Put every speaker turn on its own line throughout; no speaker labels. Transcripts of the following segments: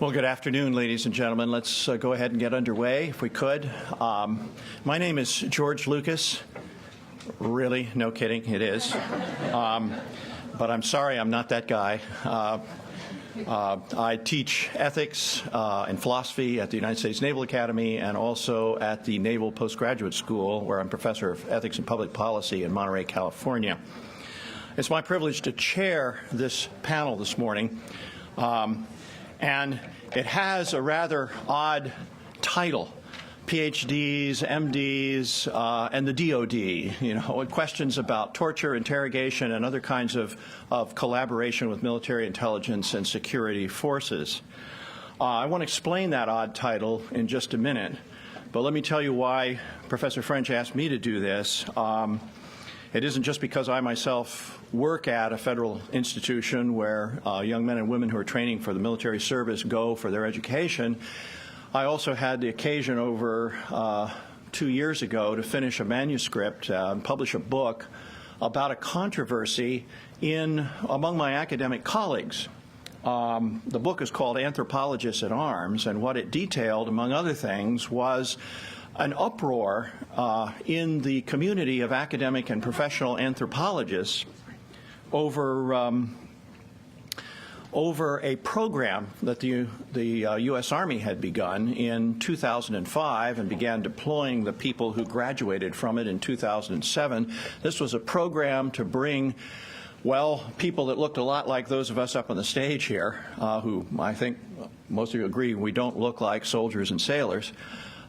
Well, good afternoon, ladies and gentlemen. Let's go ahead and get underway, if we could. My name is George Lucas. Really? No kidding, it is. But I'm sorry, I'm not that guy. I teach ethics and philosophy at the United States Naval Academy and also at the Naval Postgraduate School, where I'm professor of ethics and public policy in Monterey, California. It's my privilege to chair this panel this morning. And it has a rather odd title, PhDs, MDs, and the DoD, questions about torture, interrogation, and other kinds of collaboration with military intelligence and security forces. I want to explain that odd title in just a minute, but let me tell you why Professor French asked me to do this. It isn't just because I myself work at a federal institution where young men and women who are training for the military service go for their education. I also had the occasion over 2 years ago to finish a manuscript and publish a book about a controversy among my academic colleagues. The book is called Anthropologist at Arms, and what it detailed, among other things, was an uproar in the community of academic and professional anthropologists over a program that the U.S. Army had begun in 2005 and began deploying the people who graduated from it in 2007. This was a program to bring, well, people that looked a lot like those of us up on the stage here, who I think most of you agree we don't look like soldiers and sailors,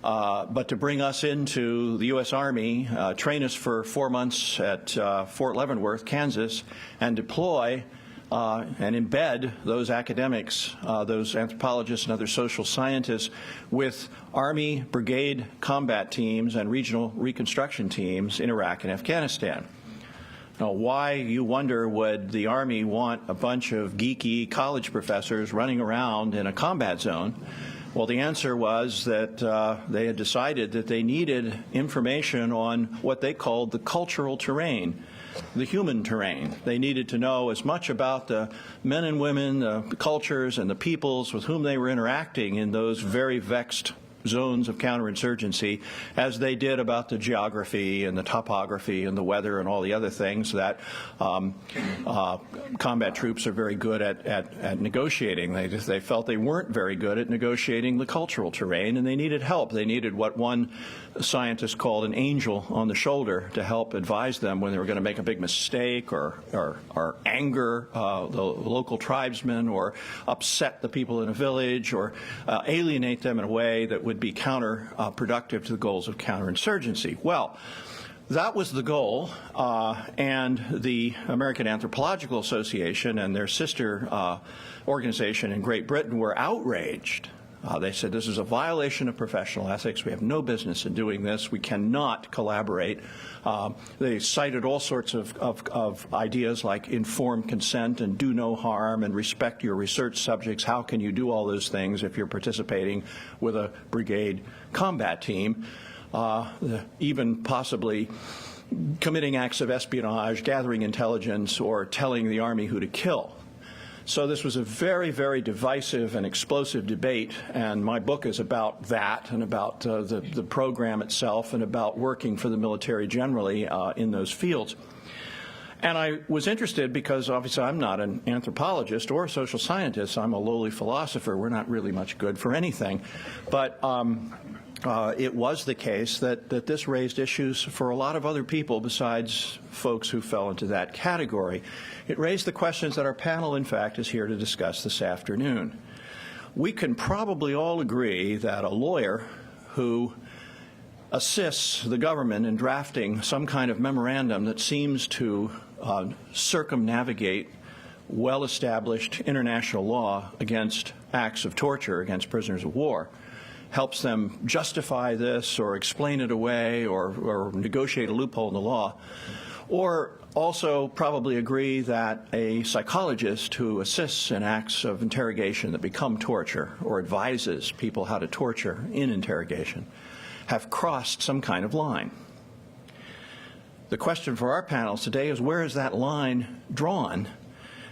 but to bring us into the U.S. Army, train us for 4 months at Fort Leavenworth, Kansas, and deploy and embed those academics, those anthropologists and other social scientists with Army brigade combat teams and regional reconstruction teams in Iraq and Afghanistan. Now, why, you wonder, would the Army want a bunch of geeky college professors running around in a combat zone? Well, the answer was that they had decided that they needed information on what they called the cultural terrain, the human terrain. They needed to know as much about the men and women, the cultures, and the peoples with whom they were interacting in those very vexed zones of counterinsurgency as they did about the geography and the topography and the weather and all the other things that combat troops are very good at negotiating. They felt they weren't very good at negotiating the cultural terrain, and they needed help. They needed what one scientist called an angel on the shoulder to help advise them when they were going to make a big mistake or anger the local tribesmen or upset the people in a village or alienate them in a way that would be counterproductive to the goals of counterinsurgency. Well, that was the goal, and the American Anthropological Association and their sister organization in Great Britain were outraged. They said this is a violation of professional ethics. We have no business in doing this. We cannot collaborate. They cited all sorts of ideas like informed consent and do no harm and respect your research subjects. How can you do all those things if you're participating with a brigade combat team? Even possibly committing acts of espionage, gathering intelligence, or telling the Army who to kill. So this was a very, very divisive and explosive debate, and my book is about that and about the program itself and about working for the military generally in those fields. And I was interested because obviously I'm not an anthropologist or a social scientist. I'm a lowly philosopher. We're not really much good for anything. But it was the case that this raised issues for a lot of other people besides folks who fell into that category. It raised the questions that our panel, in fact, is here to discuss this afternoon. We can probably all agree that a lawyer who assists the government in drafting some kind of memorandum that seems to circumnavigate well-established international law against acts of torture against prisoners of war helps them justify this or explain it away or negotiate a loophole in the law, or also probably agree that a psychologist who assists in acts of interrogation that become torture or advises people how to torture in interrogation have crossed some kind of line. The question for our panels today is, where is that line drawn?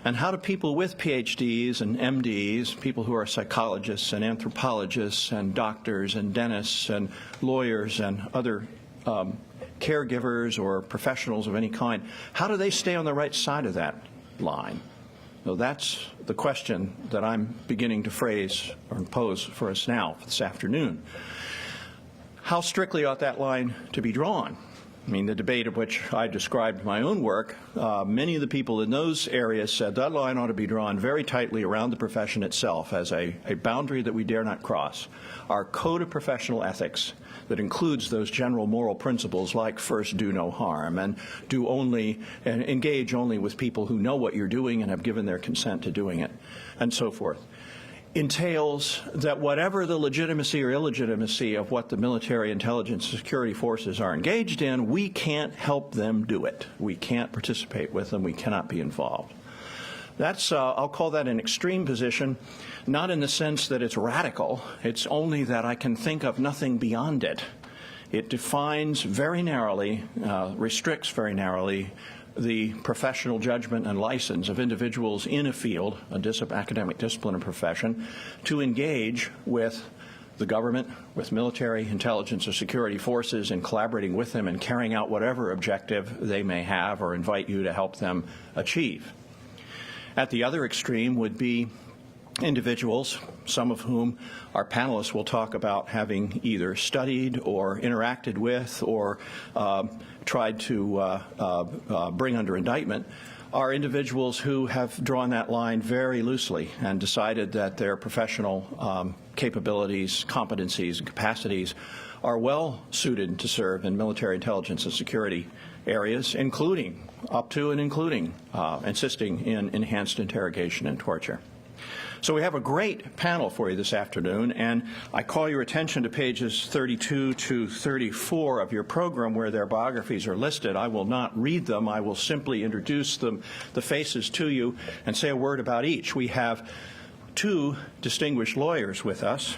And how do people with PhDs and MDs, people who are psychologists and anthropologists and doctors and dentists and lawyers and other caregivers or professionals of any kind, how do they stay on the right side of that line? So that's the question that I'm beginning to phrase or pose for us now, this afternoon. How strictly ought that line to be drawn? I mean, the debate of which I described my own work, many of the people in those areas said that line ought to be drawn very tightly around the profession itself as a boundary that we dare not cross. Our code of professional ethics that includes those general moral principles like first do no harm and do only and engage only with people who know what you're doing and have given their consent to doing it, and so forth, entails that whatever the legitimacy or illegitimacy of what the military, intelligence, security forces are engaged in, we can't help them do it. We can't participate with them. We cannot be involved. That's, I'll call that an extreme position, not in the sense that it's radical. It's only that I can think of nothing beyond it. It defines very narrowly, restricts very narrowly, the professional judgment and license of individuals in a field, academic discipline and profession, to engage with the government, with military, intelligence, or security forces in collaborating with them and carrying out whatever objective they may have or invite you to help them achieve. At the other extreme would be individuals, some of whom our panelists will talk about having either studied or interacted with or tried to bring under indictment, are individuals who have drawn that line very loosely and decided that their professional capabilities, competencies, and capacities are well suited to serve in military intelligence and security areas, including, up to and including, insisting in enhanced interrogation and torture. So we have a great panel for you this afternoon, and I call your attention to pages 32 to 34 of your program where their biographies are listed. I will not read them. I will simply introduce the faces to you and say a word about each. We have two distinguished lawyers with us.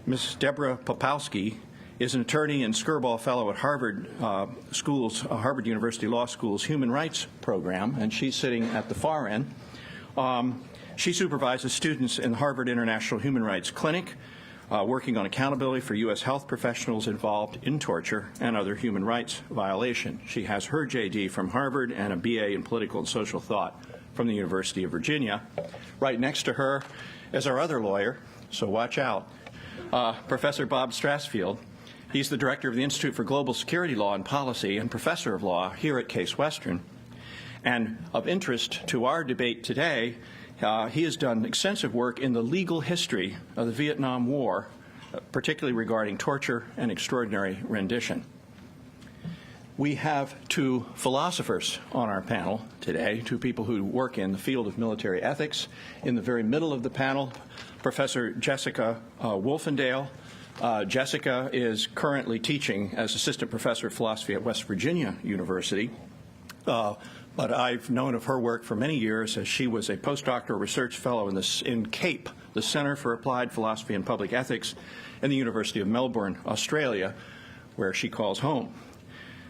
Ms. Deborah Popowski is an attorney and Skirball Fellow at Harvard Harvard University Law School's Human Rights Program, and she's sitting at the far end. She supervises students in the Harvard International Human Rights Clinic, working on accountability for U.S. health professionals involved in torture and other human rights violation. She has her J.D. from Harvard and a B.A. in political and social thought from the University of Virginia. Right next to her is our other lawyer, so watch out, Professor Bob Strassfield. He's the director of the Institute for Global Security Law and Policy and professor of law here at Case Western. And of interest to our debate today, he has done extensive work in the legal history of the Vietnam War, particularly regarding torture and extraordinary rendition. We have two philosophers on our panel today, two people who work in the field of military ethics. In the very middle of the panel, Professor Jessica Wolfendale. Jessica is currently teaching as assistant professor of philosophy at West Virginia University. But I've known of her work for many years as she was a postdoctoral research fellow in CAPE, the Center for Applied Philosophy and Public Ethics, in the University of Melbourne, Australia, where she calls home.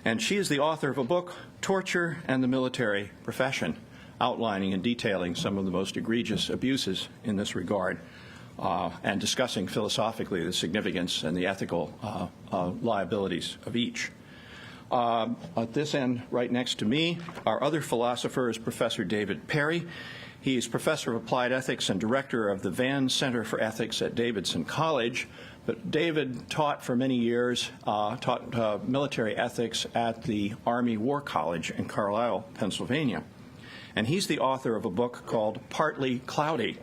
And she is the author of a book, Torture and the Military Profession, outlining and detailing some of the most egregious abuses in this regard, and discussing philosophically the significance and the ethical liabilities of each. At this end, right next to me, our other philosopher is Professor David Perry. He is professor of applied ethics and director of the Vann Center for Ethics at Davidson College. But David taught for many years, military ethics at the Army War College in Carlisle, Pennsylvania. And he's the author of a book called Partly Cloudy.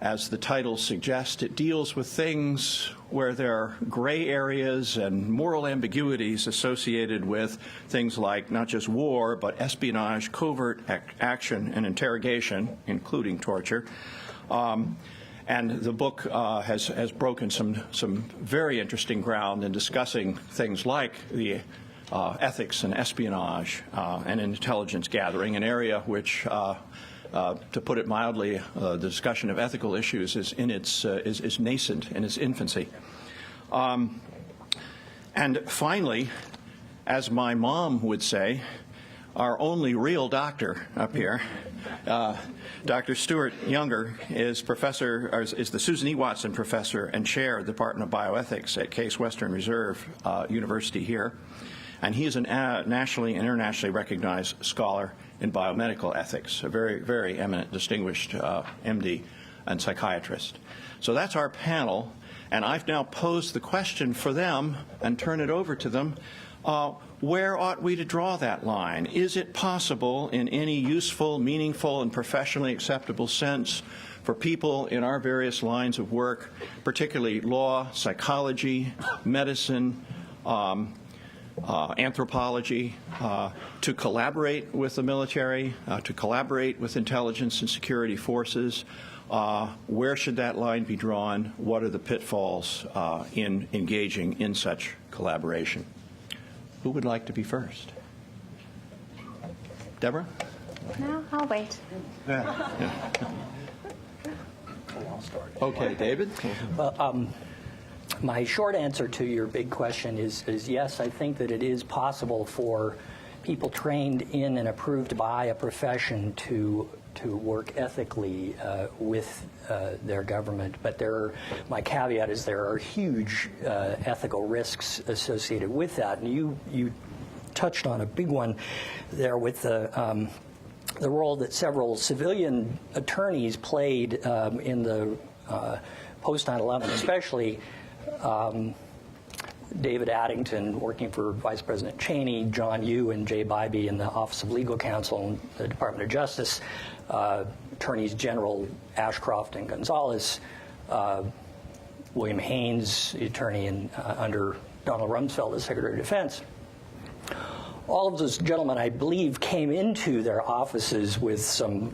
As the title suggests, it deals with things where there are gray areas and moral ambiguities associated with things like not just war, but espionage, covert action, and interrogation, including torture. And the book has broken some very interesting ground in discussing things like the ethics and espionage and intelligence gathering, an area which to put it mildly, the discussion of ethical issues is nascent in its infancy. And finally, as my mom would say, our only real doctor up here. Dr. Stuart Younger is the Susan E. Watson Professor and Chair of the Department of Bioethics at Case Western Reserve University here. And he is a nationally and internationally recognized scholar in biomedical ethics, a very, very eminent, distinguished MD and psychiatrist. So that's our panel, and I've now posed the question for them and turn it over to them. Where ought we to draw that line? Is it possible in any useful, meaningful, and professionally acceptable sense for people in our various lines of work, particularly law, psychology, medicine, anthropology, to collaborate with the military, to collaborate with intelligence and security forces? Where should that line be drawn? What are the pitfalls in engaging in such collaboration? Who would like to be first? Deborah?
No, I'll wait.
Yeah. Okay, David?
Well, my short answer to your big question is yes, I think that it is possible for people trained in and approved by a profession to work ethically with their government. But my caveat is there are huge ethical risks associated with that. And you touched on a big one there with the role that several civilian attorneys played in the post 9/11, especially David Addington working for Vice President Cheney, John Yoo and Jay Bybee in the Office of Legal Counsel and the Department of Justice, Attorneys General Ashcroft and Gonzalez, William Haynes, the attorney under Donald Rumsfeld as Secretary of Defense. All of those gentlemen, I believe, came into their offices with some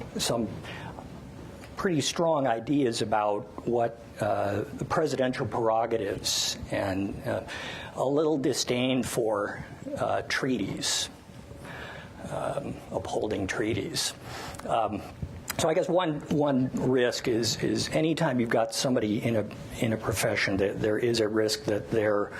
pretty strong ideas about what the presidential prerogatives and a little disdain for treaties, upholding treaties. So I guess one risk is anytime you've got somebody in a profession, that there is a risk that their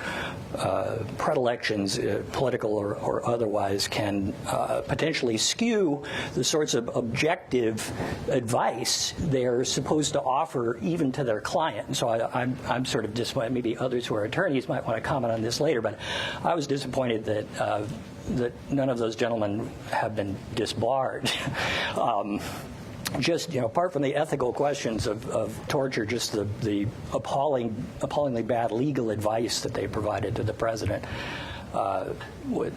predilections, political or otherwise, can potentially skew the sorts of objective advice they're supposed to offer even to their client. And so I'm sort of disappointed. Maybe others who are attorneys might want to comment on this later, but I was disappointed that none of those gentlemen have been disbarred. Just, apart from the ethical questions of torture, just the appallingly bad legal advice that they provided to the president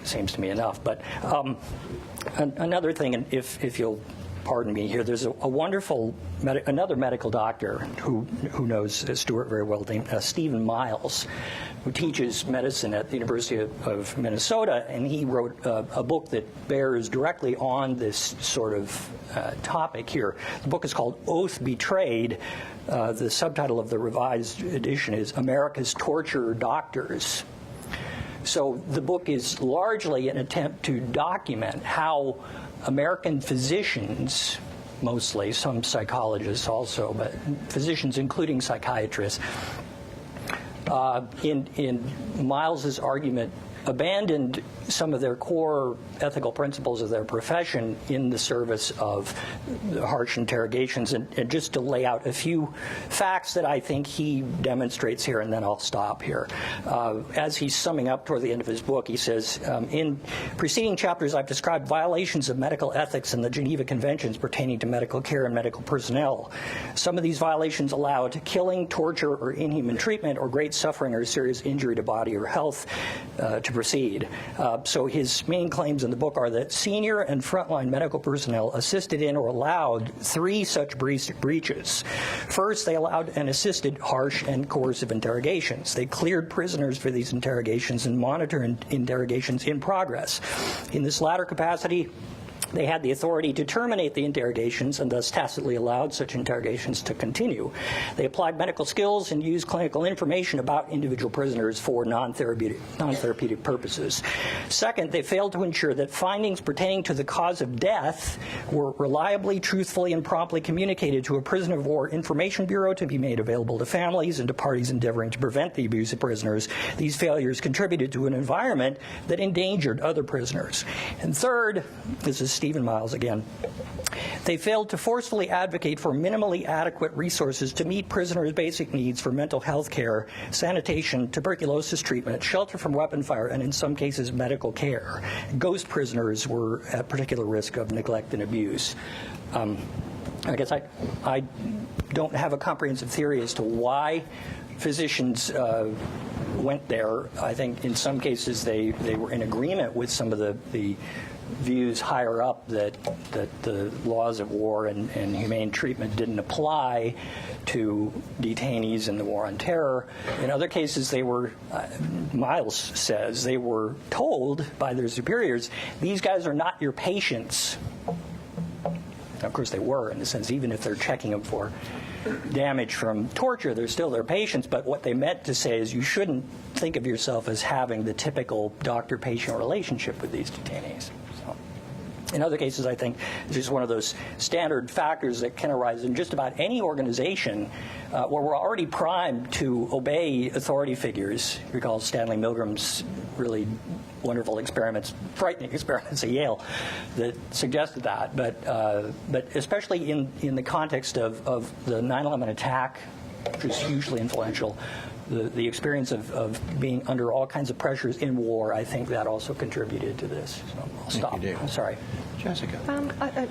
seems to me enough. But another thing, and if you'll pardon me here, there's a wonderful another medical doctor who knows Stuart very well, named Stephen Miles, who teaches medicine at the University of Minnesota, and he wrote a book that bears directly on this sort of topic here. The book is called Oath Betrayed. The subtitle of the revised edition is America's Torture Doctors. So the book is largely an attempt to document how American physicians, mostly, some psychologists also, but physicians including psychiatrists, in Miles's argument, abandoned some of their core ethical principles of their profession in the service of harsh interrogations. And just to lay out a few facts that I think he demonstrates here, and then I'll stop here. As he's summing up toward the end of his book, he says, in preceding chapters, I've described violations of medical ethics and the Geneva Conventions pertaining to medical care and medical personnel. Some of these violations allowed killing, torture, or inhuman treatment, or great suffering or serious injury to body or health to proceed. So his main claims in the book are that senior and frontline medical personnel assisted in or allowed 3 such breaches. First, they allowed and assisted harsh and coercive interrogations. They cleared prisoners for these interrogations and monitored interrogations in progress. In this latter capacity, They had the authority to terminate the interrogations and thus tacitly allowed such interrogations to continue. They applied medical skills and used clinical information about individual prisoners for non-therapeutic purposes. Second, they failed to ensure that findings pertaining to the cause of death were reliably, truthfully, and promptly communicated to a prisoner of war information bureau to be made available to families and to parties endeavoring to prevent the abuse of prisoners. These failures contributed to an environment that endangered other prisoners. And third, this is Stephen Miles again, they failed to forcefully advocate for minimally adequate resources to meet prisoners' basic needs for mental health care, sanitation, tuberculosis treatment, shelter from weapon fire, and in some cases medical care. Ghost prisoners were at particular risk of neglect and abuse. I guess I don't have a comprehensive theory as to why physicians went there. I think in some cases they were in agreement with some of the views higher up that the laws of war and humane treatment didn't apply to detainees in the war on terror. In other cases, they were, Miles says, they were told by their superiors, these guys are not your patients. Now, of course, they were, in a sense, even if they're checking them for damage from torture, they're still their patients. But what they meant to say is you shouldn't think of yourself as having the typical doctor-patient relationship with these detainees. In other cases, I think it's just one of those standard factors that can arise in just about any organization where we're already primed to obey authority figures. Recall Stanley Milgram's really wonderful experiments, frightening experiments at Yale that suggested that. But especially in the context of the 9/11 attack, which was hugely influential, the experience of being under all kinds of pressures in war, I think that also contributed to this. So I'll stop.
Thank you, David.
I'm sorry.
Jessica.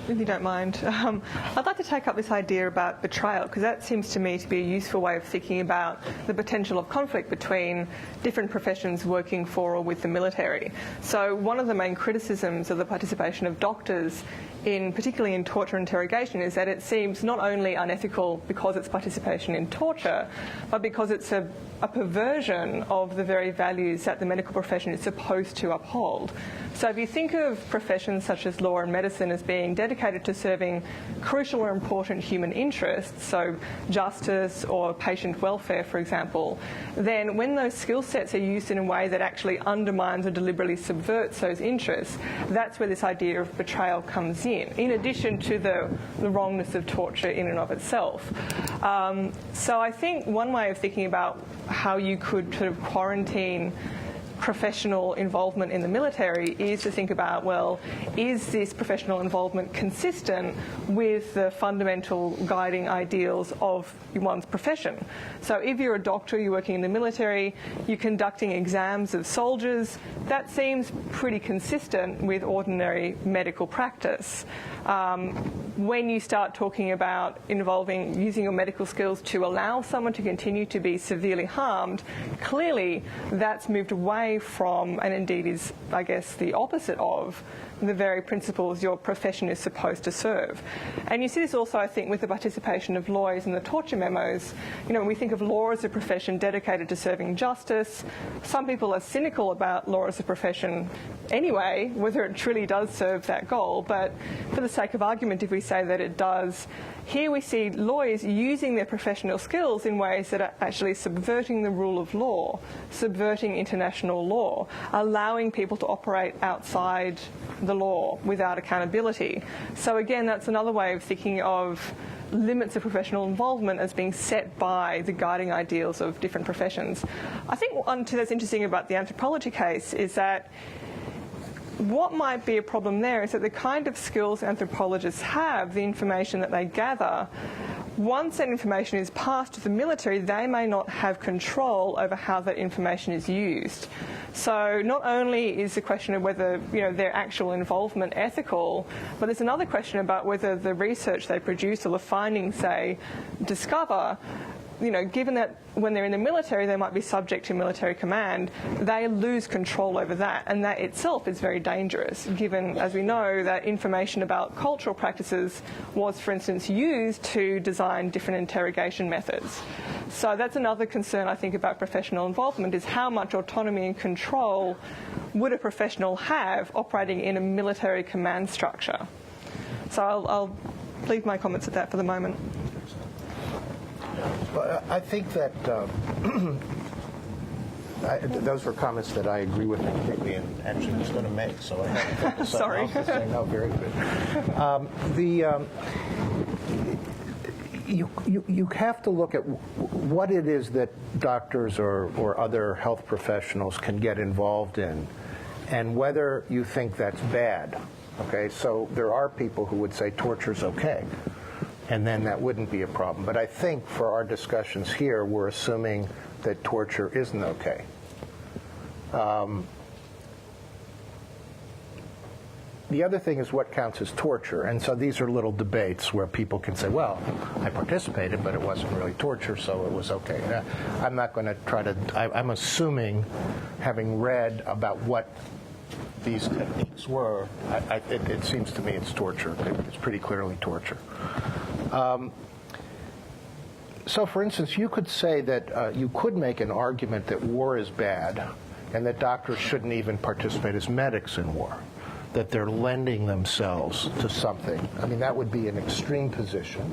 If you don't mind, I'd like to take up this idea about betrayal, because that seems to me to be a useful way of thinking about the potential of conflict between different professions working for or with the military. So one of the main criticisms of the participation of doctors particularly in torture interrogation, is that it seems not only unethical because it's participation in torture, but because it's a perversion of the very values that the medical profession is supposed to uphold. So if you think of professions such as law and medicine as being dedicated to serving crucial or important human interests, so justice or patient welfare, for example, then when those skill sets are used in a way that actually undermines or deliberately subverts those interests, that's where this idea of betrayal comes in addition to the wrongness of torture in and of itself. So I think one way of thinking about how you could sort of quarantine professional involvement in the military is to think about, well, is this professional involvement consistent with the fundamental guiding ideals of one's profession? So if you're a doctor, you're working in the military, you're conducting exams of soldiers, that seems pretty consistent with ordinary medical practice. When you start talking about using your medical skills to allow someone to continue to be severely harmed, clearly that's moved away from, and indeed is, I guess, the opposite of, the very principles your profession is supposed to serve. And you see this also, I think, with the participation of lawyers in the torture memos. You know, when we think of law as a profession dedicated to serving justice, some people are cynical about law as a profession anyway, whether it truly does serve that goal. But for the sake of argument, if we say that it does, here we see lawyers using their professional skills in ways that are actually subverting the rule of law, subverting international law, allowing people to operate outside the law without accountability. So again, that's another way of thinking of limits of professional involvement as being set by the guiding ideals of different professions. I think one thing that's interesting about the anthropology case is that what might be a problem there is that the kind of skills anthropologists have, the information that they gather, once that information is passed to the military, they may not have control over how that information is used. So not only is the question of whether their actual involvement ethical, but there's another question about whether the research they produce or the findings they discover, given that when they're in the military, they might be subject to military command, they lose control over that. And that itself is very dangerous, given, as we know, that information about cultural practices was, for instance, used to design different interrogation methods. So that's another concern, I think, about professional involvement, is how much autonomy and control would a professional have operating in a military command structure? So I'll leave my comments at that for the moment.
Well, I think that those were comments that I agree with completely and actually was going to make, so I had to
Sorry.
else to say. No, very good. You have to look at what it is that doctors or other health professionals can get involved in and whether you think that's bad. Okay, so there are people who would say torture's okay, and then that wouldn't be a problem. But I think for our discussions here, we're assuming that torture isn't okay. The other thing is what counts as torture. And so these are little debates where people can say, well, I participated, but it wasn't really torture, so it was okay. Now, I'm not going to try to, I'm assuming, having read about what these techniques were, it seems to me it's torture. It's pretty clearly torture. So, for instance, you could say that you could make an argument that war is bad and that doctors shouldn't even participate as medics in war, that they're lending themselves to something. I mean, that would be an extreme position.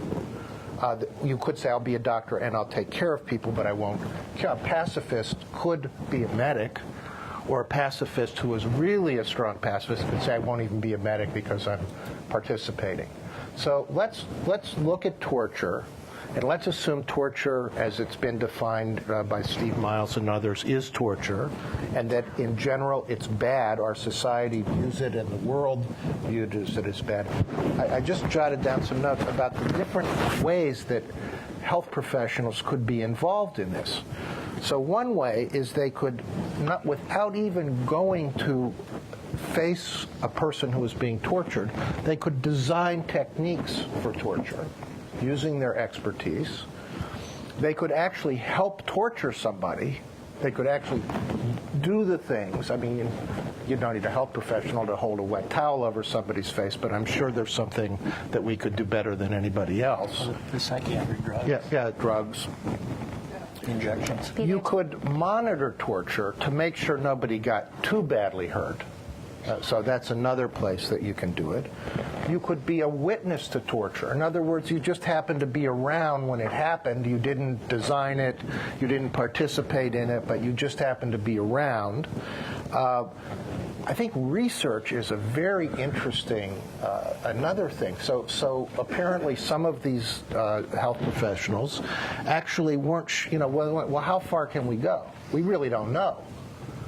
You could say, I'll be a doctor and I'll take care of people, but I won't. A pacifist could be a medic, or a pacifist who is really a strong pacifist could say, I won't even be a medic because I'm participating. So let's look at torture, and let's assume torture, as it's been defined by Steve Miles and others, is torture, and that in general it's bad. Our society views it, and the world views it as bad. I just jotted down some notes about the different ways that health professionals could be involved in this. So one way is they could, not without even going to face a person who is being tortured, they could design techniques for torture using their expertise. They could actually help torture somebody. They could actually do the things. I mean, you don't need a health professional to hold a wet towel over somebody's face, but I'm sure there's something that we could do better than anybody else.
The psychiatric drugs.
Yeah, drugs.
Injections.
You could monitor torture to make sure nobody got too badly hurt. So that's another place that you can do it. You could be a witness to torture. In other words, you just happened to be around when it happened. You didn't design it. You didn't participate in it, but you just happened to be around. I think research is a very interesting another thing. So apparently some of these health professionals actually weren't, well, how far can we go? We really don't know.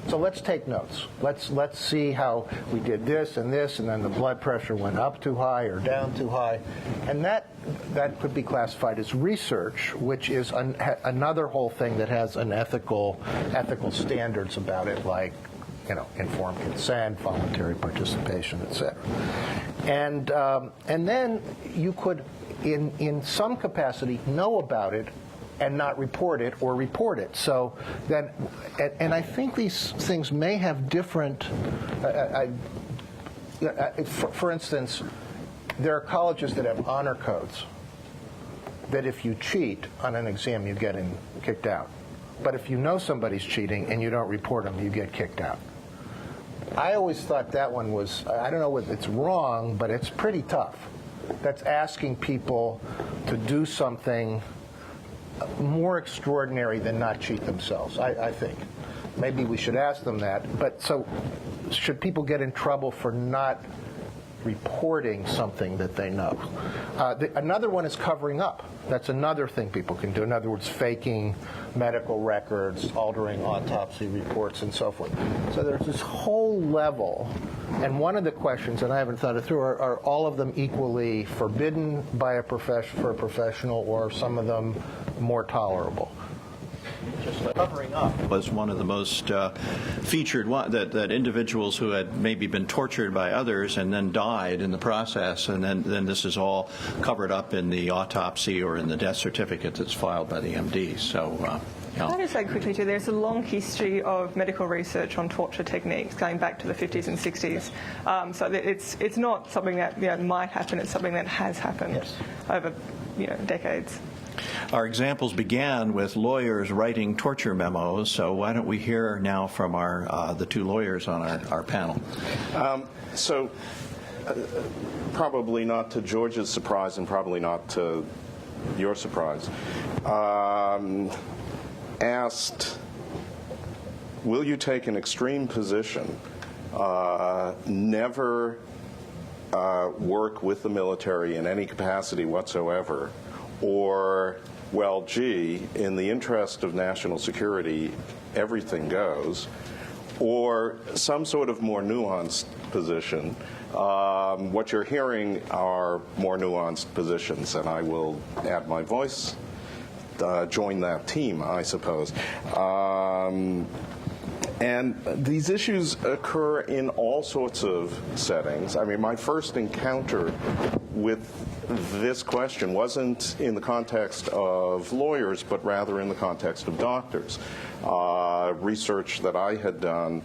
So let's take notes. Let's see how we did this, and then the blood pressure went up too high or down too high. And that could be classified as research, which is another whole thing that has an ethical standards about it, like informed consent, voluntary participation, etc. And then you could, in some capacity, know about it and not report it, or report it. So then, and I think these things may have different. For instance, there are colleges that have honor codes. That if you cheat on an exam, you get kicked out. But if you know somebody's cheating and you don't report them, you get kicked out. I always thought that one was, I don't know if it's wrong, but it's pretty tough. That's asking people to do something more extraordinary than not cheat themselves, I think. Maybe we should ask them that. But so should people get in trouble for not reporting something that they know? Another one is covering up. That's another thing people can do. In other words, faking medical records, altering autopsy reports, and so forth. So there's this whole level. And one of the questions, and I haven't thought it through, are all of them equally forbidden by for a professional, or some of them more tolerable?
Just covering up was one of the most featured one, that individuals who had maybe been tortured by others and then died in the process, and then this is all covered up in the autopsy or in the death certificate that's filed by the MD. So.
Can I just say quickly too, there's a long history of medical research on torture techniques going back to the 50s and 60s. So it's not something that might happen, it's something that has happened over decades.
Our examples began with lawyers writing torture memos, so why don't we hear now from the two lawyers on our panel.
probably not to George's surprise and probably not to your surprise, asked, will you take an extreme position, never work with the military in any capacity whatsoever, or, well, gee, in the interest of national security, everything goes, or some sort of more nuanced position. What you're hearing are more nuanced positions, and I will add my voice, join that team, I suppose. And these issues occur in all sorts of settings. I mean, my first encounter with this question wasn't in the context of lawyers, but rather in the context of doctors. Research that I had done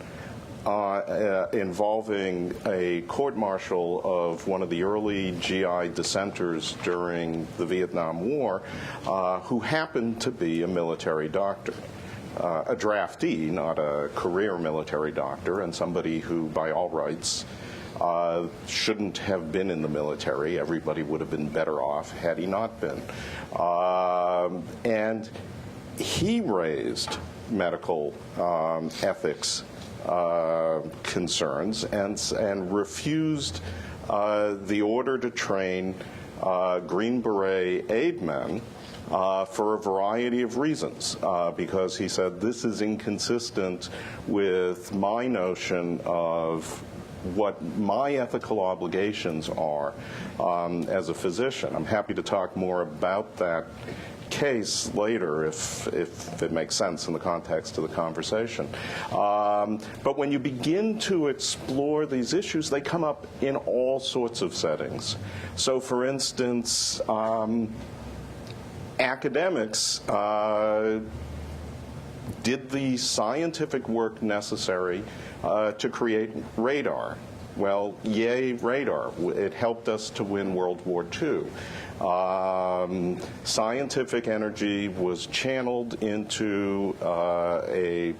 involving a court-martial of one of the early GI dissenters during the Vietnam War, who happened to be a military doctor. A draftee, not a career military doctor, and somebody who, by all rights, shouldn't have been in the military. Everybody would have been better off had he not been. And he raised medical ethics concerns and refused the order to train Green Beret aidmen for a variety of reasons, because he said this is inconsistent with my notion of what my ethical obligations are as a physician. I'm happy to talk more about that case later if it makes sense in the context of the conversation. But when you begin to explore these issues, they come up in all sorts of settings. So, for instance, academics did the scientific work necessary to create radar. Well, yay, radar. It helped us to win World War II. Scientific energy was channeled into a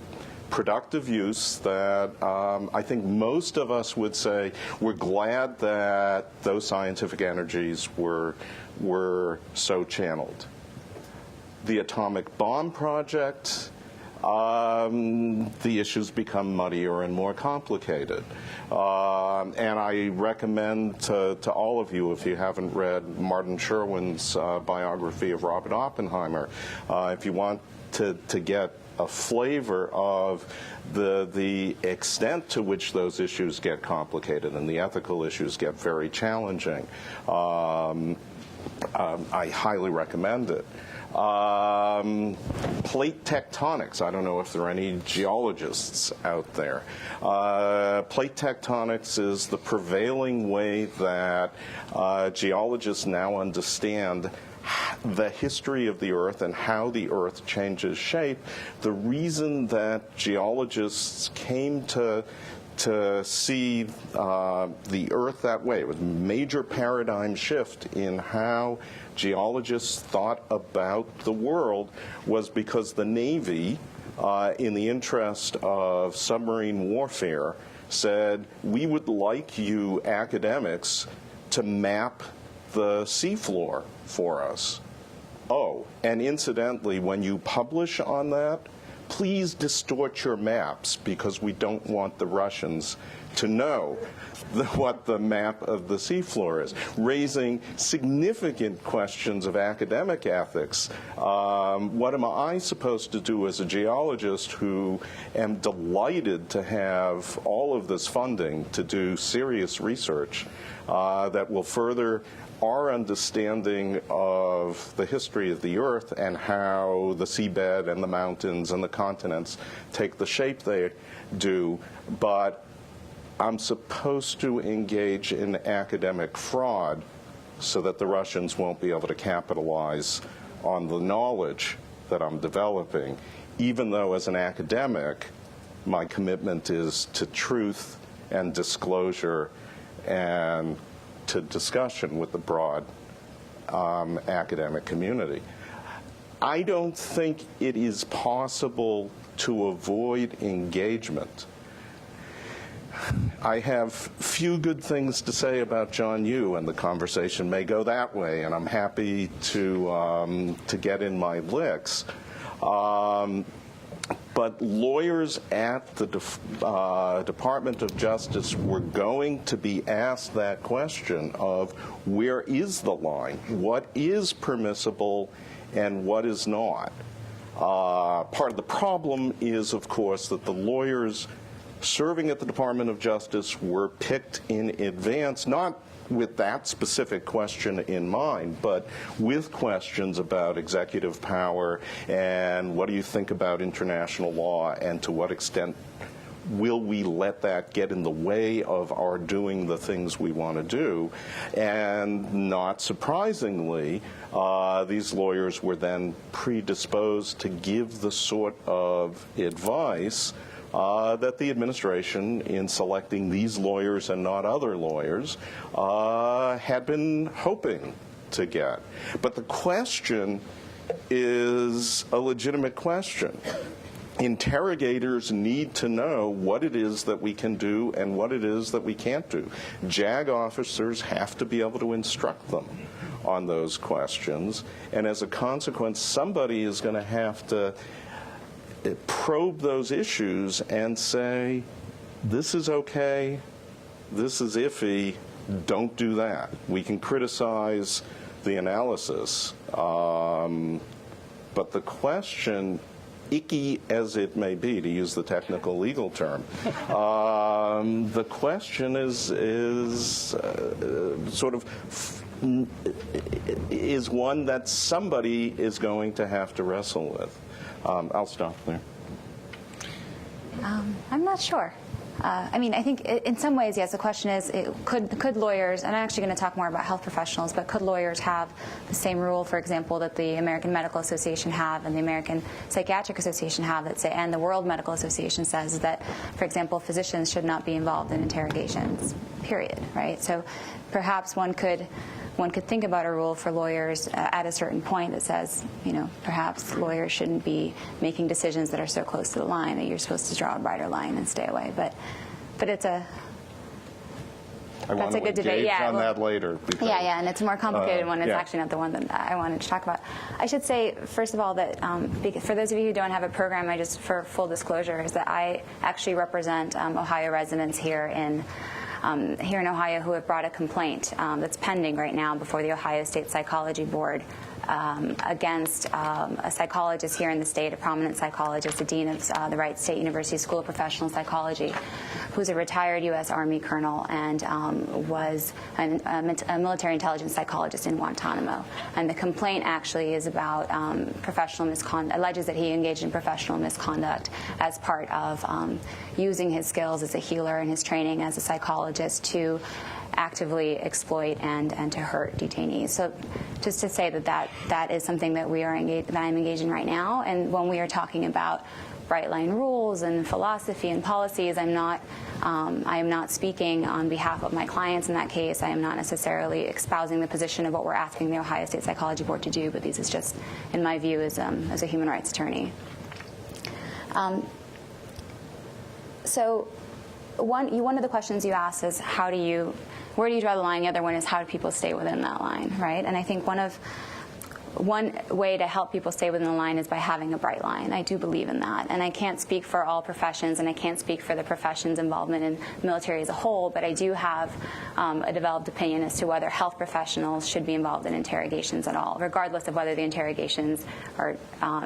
productive use that I think most of us would say we're glad that those scientific energies were so channeled. The atomic bomb project, the issues become muddier and more complicated. And I recommend to all of you, if you haven't read Martin Sherwin's biography of Robert Oppenheimer, if you want to get a flavor of the extent to which those issues get complicated and the ethical issues get very challenging, I highly recommend it. Plate tectonics. I don't know if there are any geologists out there. Plate tectonics is the prevailing way that geologists now understand the history of the Earth and how the Earth changes shape. The reason that geologists came to see the Earth that way, it was a major paradigm shift in how geologists thought about the world, was because the Navy, in the interest of submarine warfare, said, we would like you academics to map the seafloor for us. Oh, and incidentally, when you publish on that, please distort your maps, because we don't want the Russians to know what the map of the seafloor is, raising significant questions of academic ethics. What am I supposed to do as a geologist who am delighted to have all of this funding to do serious research that will further our understanding of the history of the Earth and how the seabed and the mountains and the continents take the shape they do, but I'm supposed to engage in academic fraud so that the Russians won't be able to capitalize on the knowledge that I'm developing, even though as an academic, my commitment is to truth and disclosure and to discussion with the broad academic community. I don't think it is possible to avoid engagement. I have few good things to say about John Yoo, and the conversation may go that way, and I'm happy to get in my licks. But lawyers at the Department of Justice were going to be asked that question of where is the line? What is permissible and what is not? Part of the problem is, of course, that the lawyers serving at the Department of Justice were picked in advance, not with that specific question in mind, but with questions about executive power and what do you think about international law, and to what extent will we let that get in the way of our doing the things we want to do? And not surprisingly, these lawyers were then predisposed to give the sort of advice that the administration, in selecting these lawyers and not other lawyers, had been hoping to get. But the question is a legitimate question. Interrogators need to know what it is that we can do and what it is that we can't do. JAG officers have to be able to instruct them on those questions, and as a consequence, somebody is going to have to probe those issues and say, this is okay, this is iffy, don't do that. We can criticize the analysis, but the question, icky as it may be, to use the technical legal term, the question is one that somebody is going to have to wrestle with. I'll stop there.
I'm not sure. I mean, I think in some ways, yes, the question is, could lawyers, and I'm actually going to talk more about health professionals, but could lawyers have the same rule, for example, that the American Medical Association have and the American Psychiatric Association have, that say, and the World Medical Association says that, for example, physicians should not be involved in interrogations, period, right? So perhaps one could think about a rule for lawyers at a certain point that says, perhaps lawyers shouldn't be making decisions that are so close to the line that you're supposed to draw a brighter line and stay away. But it's a that's a good debate. Yeah,
on that later.
Yeah, and it's a more complicated one. It's actually not the one that I wanted to talk about. I should say, first of all, that for those of you who don't have a program, just for full disclosure, is that I actually represent Ohio residents here in Ohio who have brought a complaint that's pending right now before the Ohio State Psychology Board against a psychologist here in the state, a prominent psychologist, the dean of the Wright State University School of Professional Psychology, who's a retired U.S. Army colonel and was a military intelligence psychologist in Guantanamo. And the complaint actually is about professional misconduct, alleges that he engaged in professional misconduct as part of using his skills as a healer and his training as a psychologist to actively exploit and to hurt detainees. So just to say that is something that that I'm engaged in right now. And when we are talking about bright line rules and philosophy and policies, I am not speaking on behalf of my clients in that case. I am not necessarily espousing the position of what we're asking the Ohio State Psychology Board to do, but this is just, in my view, as a human rights attorney. So one of the questions you asked is where do you draw the line? The other one is how do people stay within that line, right? And I think one way to help people stay within the line is by having a bright line. I do believe in that. And I can't speak for all professions, and I can't speak for the profession's involvement in the military as a whole, but I do have a developed opinion as to whether health professionals should be involved in interrogations at all, regardless of whether the interrogations are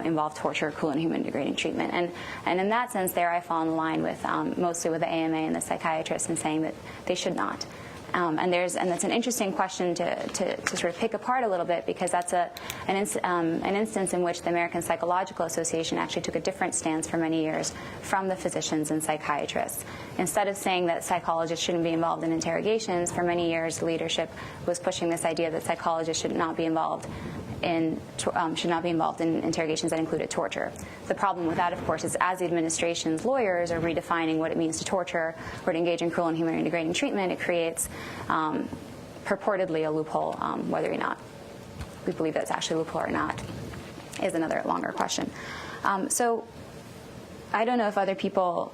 involve torture, cruel, and human degrading treatment. And in that sense, there I fall in line with mostly with the AMA and the psychiatrists in saying that they should not. And that's an interesting question to sort of pick apart a little bit, because that's an instance in which the American Psychological Association actually took a different stance for many years from the physicians and psychiatrists. Instead of saying that psychologists shouldn't be involved in interrogations, for many years the leadership was pushing this idea that psychologists should not be involved in interrogations that included torture. The problem with that, of course, is as the administration's lawyers are redefining what it means to torture or to engage in cruel and human degrading treatment, it creates purportedly a loophole. Whether or not we believe that it's actually a loophole or not is another longer question. So one of the questions you asked is how do people stay within that line, right? And I think one of the ways to help people stay within the line is by having a bright line. I do believe in that. And I think one of the ways to help people stay within the line is by having a bright line. So I don't know if other people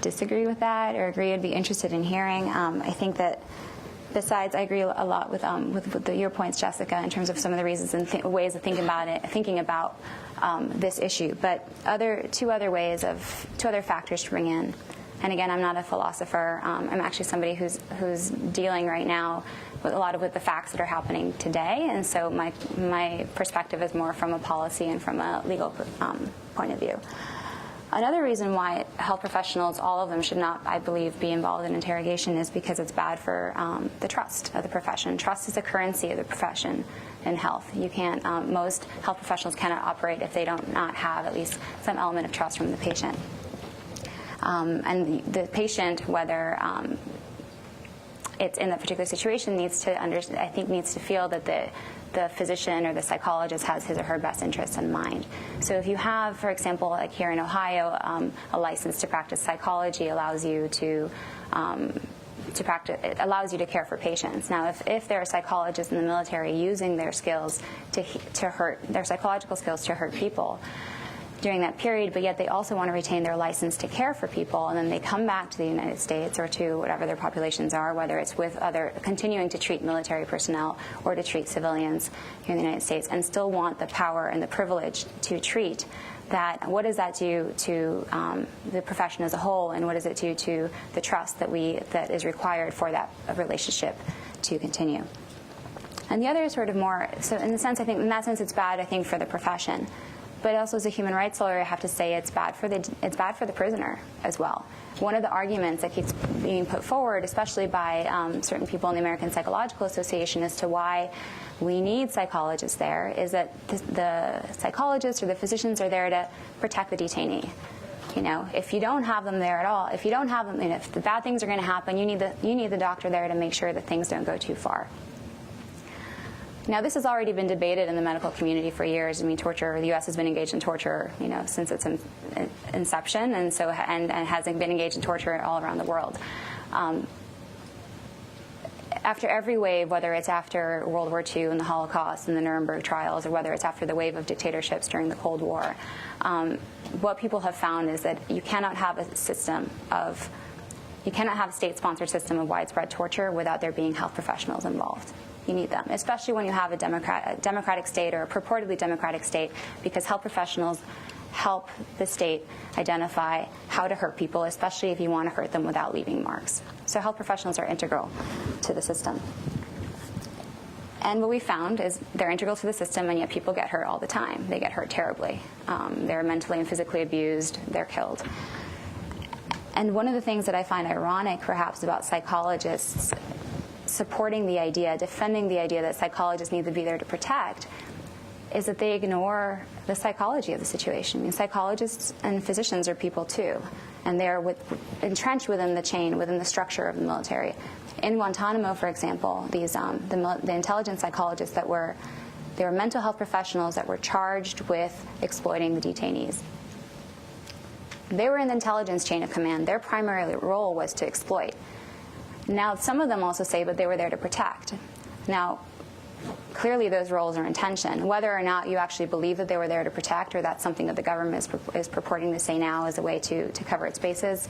disagree with that or agree. I'd be interested in hearing. I think that besides, I agree a lot with your points, Jessica, in terms of some of the reasons and ways of thinking about this issue. But two other factors to bring in. And again, I'm not a philosopher. I'm actually somebody who's dealing right now with a lot of the facts that are happening today. And so my perspective is more from a policy and from a legal point of view. Another reason why health professionals, all of them, should not, I believe, be involved in interrogation is because it's bad for the trust of the profession. Trust is the currency of the profession in health. You can't, most health professionals cannot operate if they don't not have at least some element of trust from the patient. And the patient, whether it's in that particular situation, needs to feel that the physician or the psychologist has his or her best interests in mind. So if you have, for example, like here in Ohio, a license to practice psychology allows you to practice. It allows you to care for patients. Now, if there are psychologists in the military using their skills to hurt, their psychological skills to hurt people during that period, but yet they also want to retain their license to care for people, and then they come back to the United States or to whatever their populations are, whether it's with continuing to treat military personnel or to treat civilians here in the United States, and still want the power and the privilege to treat, that what does that do to the profession as a whole, and what does it do to the trust that is required for that relationship to continue? And the other sort of more, so in that sense it's bad, I think, for the profession. But also, as a human rights lawyer, I have to say it's bad for the prisoner as well. One of the arguments that keeps being put forward, especially by certain people in the American Psychological Association, as to why we need psychologists there, is that the psychologists or the physicians are there to protect the detainee. You know, if you don't have them there at all, if the bad things are going to happen, you need the doctor there to make sure that things don't go too far. Now, this has already been debated in the medical community for years. I mean, torture, the U.S. has been engaged in torture, since its inception, and has been engaged in torture all around the world. After every wave, whether it's after World War II and the Holocaust and the Nuremberg trials, or whether it's after the wave of dictatorships during the Cold War, what people have found is that you cannot have a state-sponsored system of widespread torture without there being health professionals involved. You need them, especially when you have a democratic state or a purportedly democratic state, because health professionals help the state identify how to hurt people, especially if you want to hurt them without leaving marks. So health professionals are integral to the system. And what we found is they're integral to the system, and yet people get hurt all the time. They get hurt terribly. They're mentally and physically abused. They're killed. And one of the things that I find ironic, perhaps, about psychologists supporting the idea, defending the idea that psychologists need to be there to protect, is that they ignore the psychology of the situation. I mean, psychologists and physicians are people too, and they're entrenched within the chain, within the structure of the military. In Guantanamo, for example, these the intelligence psychologists they were mental health professionals that were charged with exploiting the detainees. They were in the intelligence chain of command. Their primary role was to exploit. Now, some of them also say, but they were there to protect. Now, clearly those roles are in tension. Whether or not you actually believe that they were there to protect, or that's something that the government is purporting to say now as a way to cover its bases,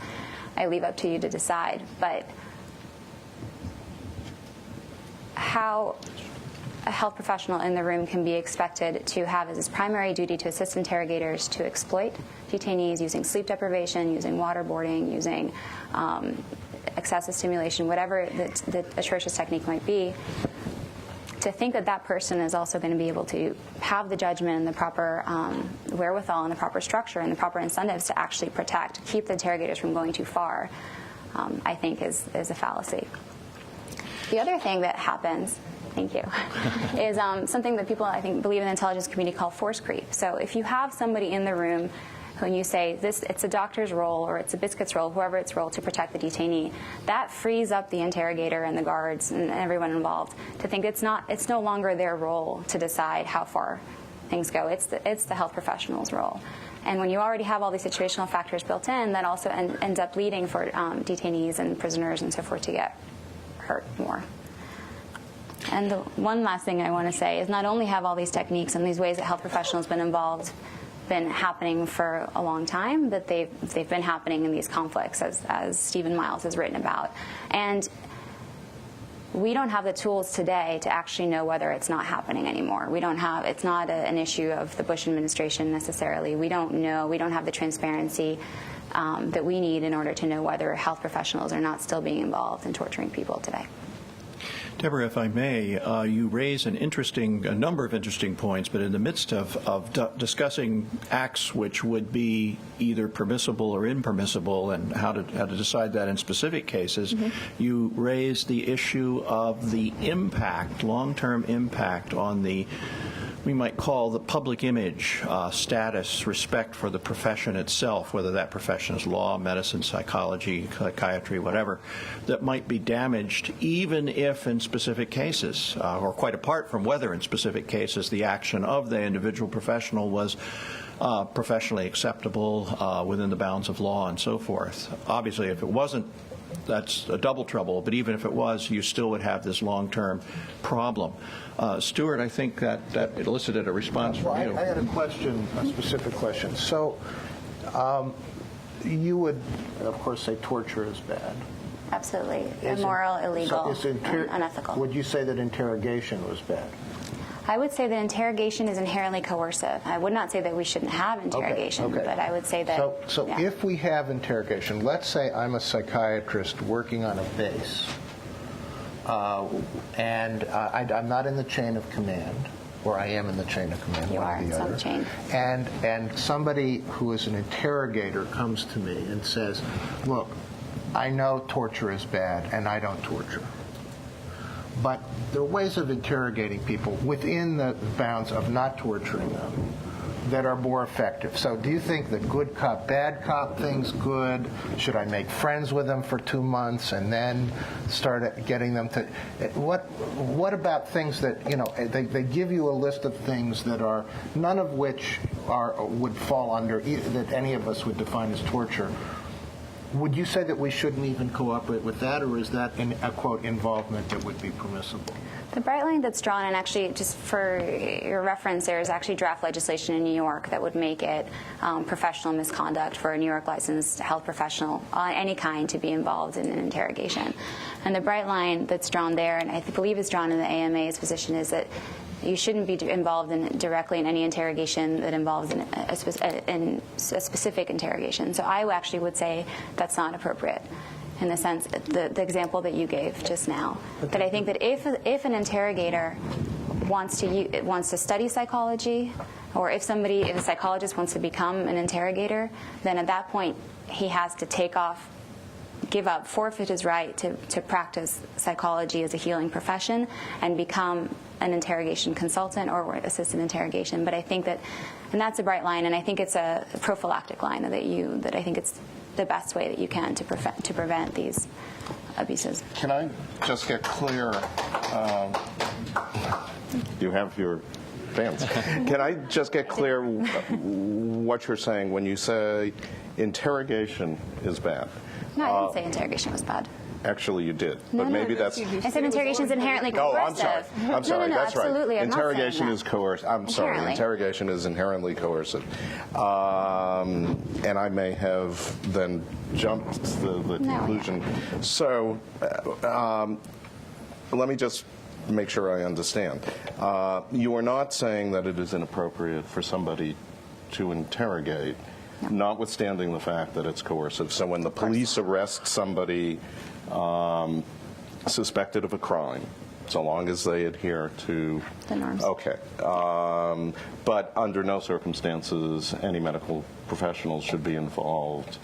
I leave up to you to decide. But how a health professional in the room can be expected to have as its primary duty to assist interrogators to exploit detainees using sleep deprivation, using waterboarding, using excessive stimulation, whatever the atrocious technique might be, to think that that person is also going to be able to have the judgment and the proper wherewithal and the proper structure and the proper incentives to actually protect, keep the interrogators from going too far, I think is a fallacy. The other thing that happens, thank you, is something that people, I think, believe in the intelligence community call force creep. So if you have somebody in the room when you say it's a doctor's role or it's a biscuit's role, whoever its role, to protect the detainee, that frees up the interrogator and the guards and everyone involved to think it's no longer their role to decide how far things go. It's the health professional's role. And when you already have all these situational factors built in, that also ends up leading for detainees and prisoners and so forth to get hurt more. And the one last thing I want to say is not only have all these techniques and these ways that health professionals have been involved been happening for a long time, that they've been happening in these conflicts, as Stephen Miles has written about. And we don't have the tools today to actually know whether it's not happening anymore. It's not an issue of the Bush administration necessarily. We don't know. We don't have the transparency that we need in order to know whether health professionals are not still being involved in torturing people today.
Deborah, if I may, you raise a number of interesting points, but in the midst of discussing acts which would be either permissible or impermissible and how to decide that in specific cases, you raise the issue of the impact, long-term impact on the, we might call the public image, status, respect for the profession itself, whether that profession is law, medicine, psychology, psychiatry, whatever, that might be damaged even if in specific cases, or quite apart from whether in specific cases the action of the individual professional was professionally acceptable within the bounds of law and so forth. Obviously, if it wasn't, that's a double trouble, but even if it was, you still would have this long-term problem. Stuart, I think that elicited a response from you.
I had a question, a specific question. So you would, of course, say torture is bad.
Absolutely. Immoral, illegal, and unethical.
Would you say that interrogation was bad?
I would say that interrogation is inherently coercive. I would not say that we shouldn't have interrogation,
okay.
but I would say that...
So
yeah.
if we have interrogation, let's say I'm a psychiatrist working on a base, and I'm not in the chain of command, or I am in the chain of command,
You
one
are
or the
in
other.
some chain.
And somebody who is an interrogator comes to me and says, look, I know torture is bad, and I don't torture. But there are ways of interrogating people within the bounds of not torturing them that are more effective. So do you think the good cop, bad cop thing's good? Should I make friends with them for 2 months and then start getting them to... What about things that, you know, they give you a list of things that are, none of which would fall under, that any of us would define as torture. Would you say that we shouldn't even cooperate with that, or is that a, quote, involvement that would be permissible?
The bright line that's drawn, and actually just for your reference, there is actually draft legislation in New York that would make it professional misconduct for a New York licensed health professional, any kind, to be involved in an interrogation. And the bright line that's drawn there, and I believe is drawn in the AMA's position, is that you shouldn't be involved directly in any interrogation that involves a specific interrogation. So I actually would say that's not appropriate, in the sense, the example that you gave just now. But I think that if an interrogator wants to study psychology, or if a psychologist wants to become an interrogator, then at that point he has to forfeit his right to practice psychology as a healing profession and become an interrogation consultant or assist in interrogation. But I think that, and that's a bright line, and I think it's a prophylactic line that I think it's the best way that you can to prevent these abuses.
Can I just get clear? You have your fans. Can I just get clear what you're saying when you say interrogation is bad?
No, I didn't say interrogation was bad.
Actually, you did, but maybe that's...
I said interrogation is inherently coercive.
I'm sorry.
No,
That's
absolutely.
right.
I'm
Interrogation
not
is coercive. I'm sorry.
Inherently.
Interrogation is inherently coercive, and I may have then jumped to the conclusion.
Yeah.
So, let me just make sure I understand. You are not saying that it is inappropriate for somebody to interrogate, notwithstanding the fact that it's coercive. So when the police arrest somebody suspected of a crime, so long as they adhere to
the norms.
Okay. But under no circumstances any medical professionals should be involved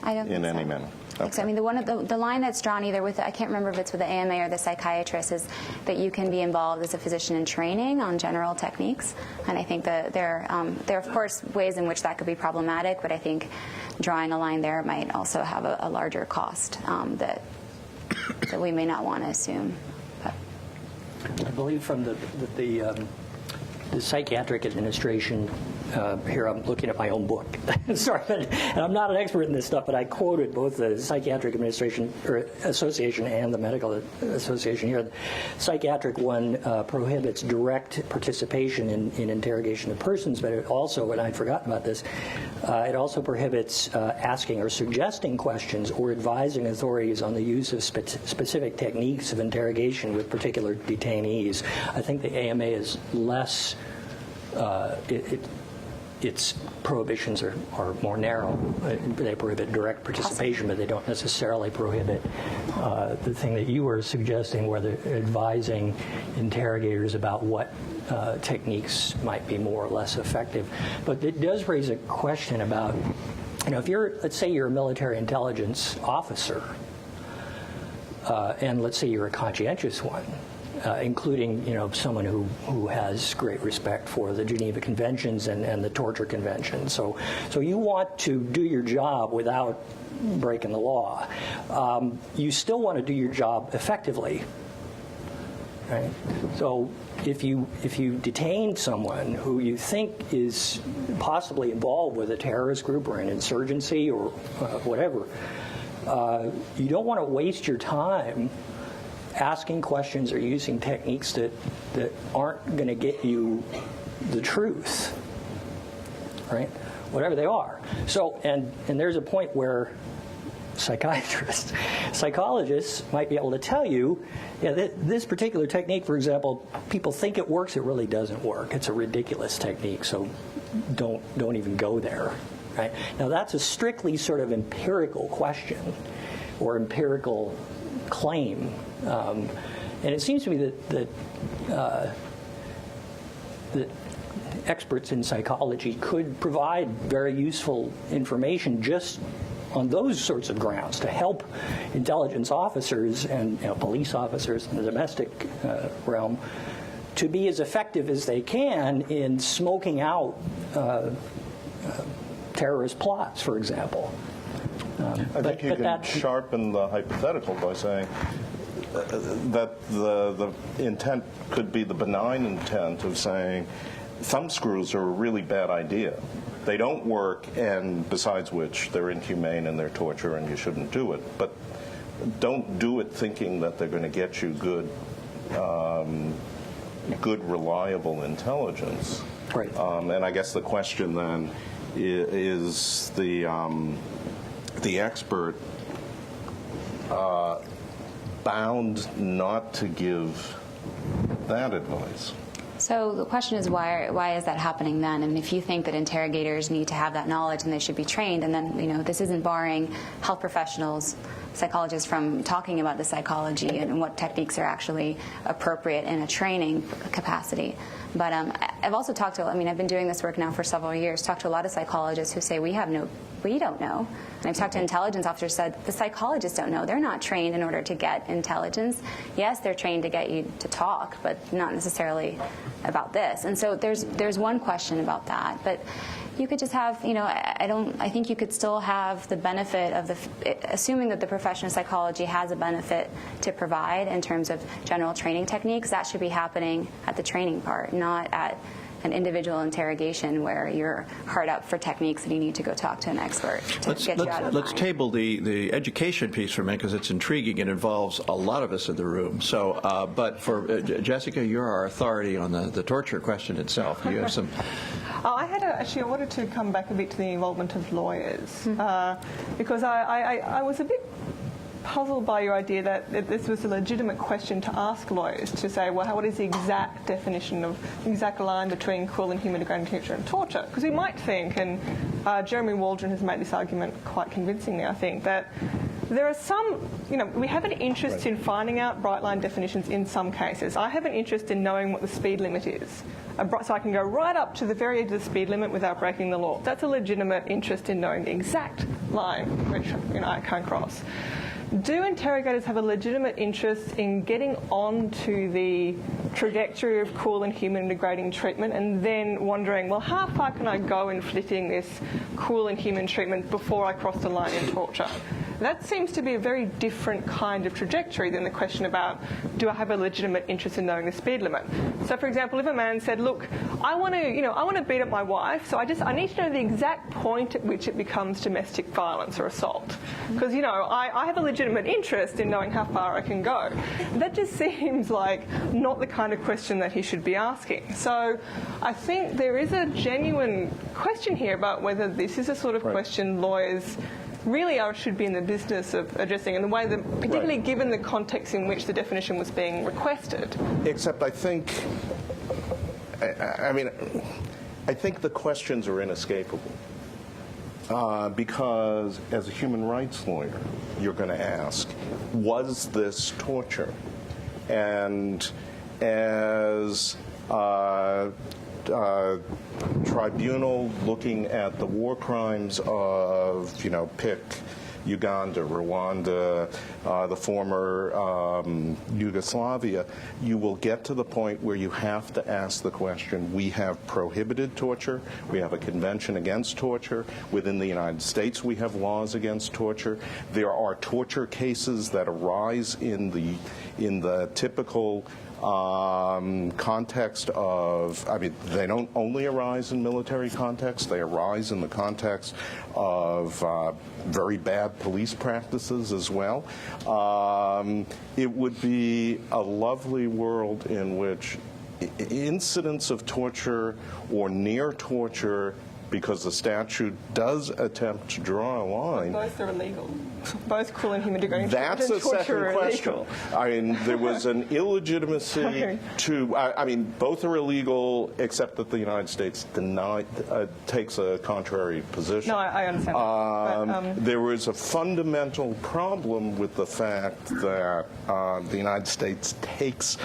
in any manner. Okay.
So, I mean, the line that's drawn either with, I can't remember if it's with the AMA or the psychiatrist, is that you can be involved as a physician in training on general techniques. And I think that there are, of course, ways in which that could be problematic, but I think drawing a line there might also have a larger cost that we may not want to assume. But.
I believe from the Psychiatric Administration here I'm looking at my own book. Sorry, and I'm not an expert in this stuff, but I quoted both the Psychiatric Association and the Medical Association here. The psychiatric one prohibits direct participation in interrogation of persons, but it also, and I'd forgotten about this, it also prohibits asking or suggesting questions or advising authorities on the use of specific techniques of interrogation with particular detainees. I think the AMA is less, its prohibitions are more narrow. They prohibit direct participation, but they don't necessarily prohibit the thing that you were suggesting, where they're advising interrogators about what techniques might be more or less effective. But it does raise a question about, if you're, let's say you're a military intelligence officer, and let's say you're a conscientious one, including someone who has great respect for the Geneva Conventions and the Torture Convention. So you want to do your job without breaking the law. You still want to do your job effectively, right? So if you detain someone who you think is possibly involved with a terrorist group or an insurgency or whatever, you don't want to waste your time asking questions or using techniques that aren't going to get you the truth, right? Whatever they are. So, and there's a point where psychologists might be able to tell you, this particular technique, for example, people think it works, it really doesn't work. It's a ridiculous technique, so don't even go there, right? Now, that's a strictly sort of empirical question or empirical claim. And it seems to me that experts in psychology could provide very useful information just on those sorts of grounds to help intelligence officers and police officers in the domestic realm to be as effective as they can in smoking out terrorist plots, for example.
I think you can sharpen the hypothetical by saying that the intent could be the benign intent of saying thumb screws are a really bad idea. They don't work, and besides which, they're inhumane and they're torture and you shouldn't do it. But don't do it thinking that they're going to get you good, reliable intelligence.
Right.
And I guess the question then is the expert bound not to give that advice?
So the question is, why is that happening then? And if you think that interrogators need to have that knowledge and they should be trained, and then this isn't barring health professionals, psychologists from talking about the psychology and what techniques are actually appropriate in a training capacity. But I've also talked to, I've been doing this work now for several years, talked to a lot of psychologists who say we don't know. And I've talked to intelligence officers who said the psychologists don't know. They're not trained in order to get intelligence. Yes, they're trained to get you to talk, but not necessarily about this. And so there's one question about that. But you could just have, I think you could still have the benefit of assuming that the profession of psychology has a benefit to provide in terms of general training techniques. That should be happening at the training part, not at an individual interrogation where you're hard up for techniques and you need to go talk to an expert to get you out of
Let's
line.
table the education piece for a minute because it's intriguing. It involves a lot of us in the room. So, but for Jessica, you're our authority on the torture question itself. Do you have some?
I wanted to come back a bit to the involvement of lawyers because I was a bit puzzled by your idea that this was a legitimate question to ask lawyers to say, well, what is the exact definition of the exact line between cruel, inhuman, degrading torture and torture? Because we might think, and Jeremy Waldron has made this argument quite convincingly, I think, that there are some, we have an interest in finding out bright line definitions in some cases. I have an interest in knowing what the speed limit is. So I can go right up to the very edge of the speed limit without breaking the law. That's a legitimate interest in knowing the exact line which I can't cross. Do interrogators have a legitimate interest in getting onto the trajectory of cruel, inhuman, and degrading treatment and then wondering, well, how far can I go inflicting this cruel, inhuman treatment before I cross the line in torture? That seems to be a very different kind of trajectory than the question about, do I have a legitimate interest in knowing the speed limit? So, for example, if a man said, look, I want to beat up my wife, so I need to know the exact point at which it becomes domestic violence or assault. Because, I have a legitimate interest in knowing how far I can go. That just seems like not the kind of question that he should be asking. So I think there is a genuine question here about whether this is a sort of question lawyers really should be in the business of addressing, in the way that, particularly given the context in which the definition was being requested.
Except I think, I think the questions are inescapable. Because as a human rights lawyer, you're going to ask, was this torture? And as tribunal looking at the war crimes of, pick Uganda, Rwanda, the former Yugoslavia, you will get to the point where you have to ask the question, we have prohibited torture, we have a convention against torture, within the United States we have laws against torture, there are torture cases that arise in the typical context of, they don't only arise in military context, they arise in the context of very bad police practices as well. It would be a lovely world in which incidents of torture or near torture, because the statute does attempt to draw a line.
Both are illegal. Both cruel and inhuman degrading
That's a second question. There was an illegitimacy to, both are illegal, except that the United States takes a contrary position.
No, I understand that.
There was a fundamental problem with the fact that the United States takes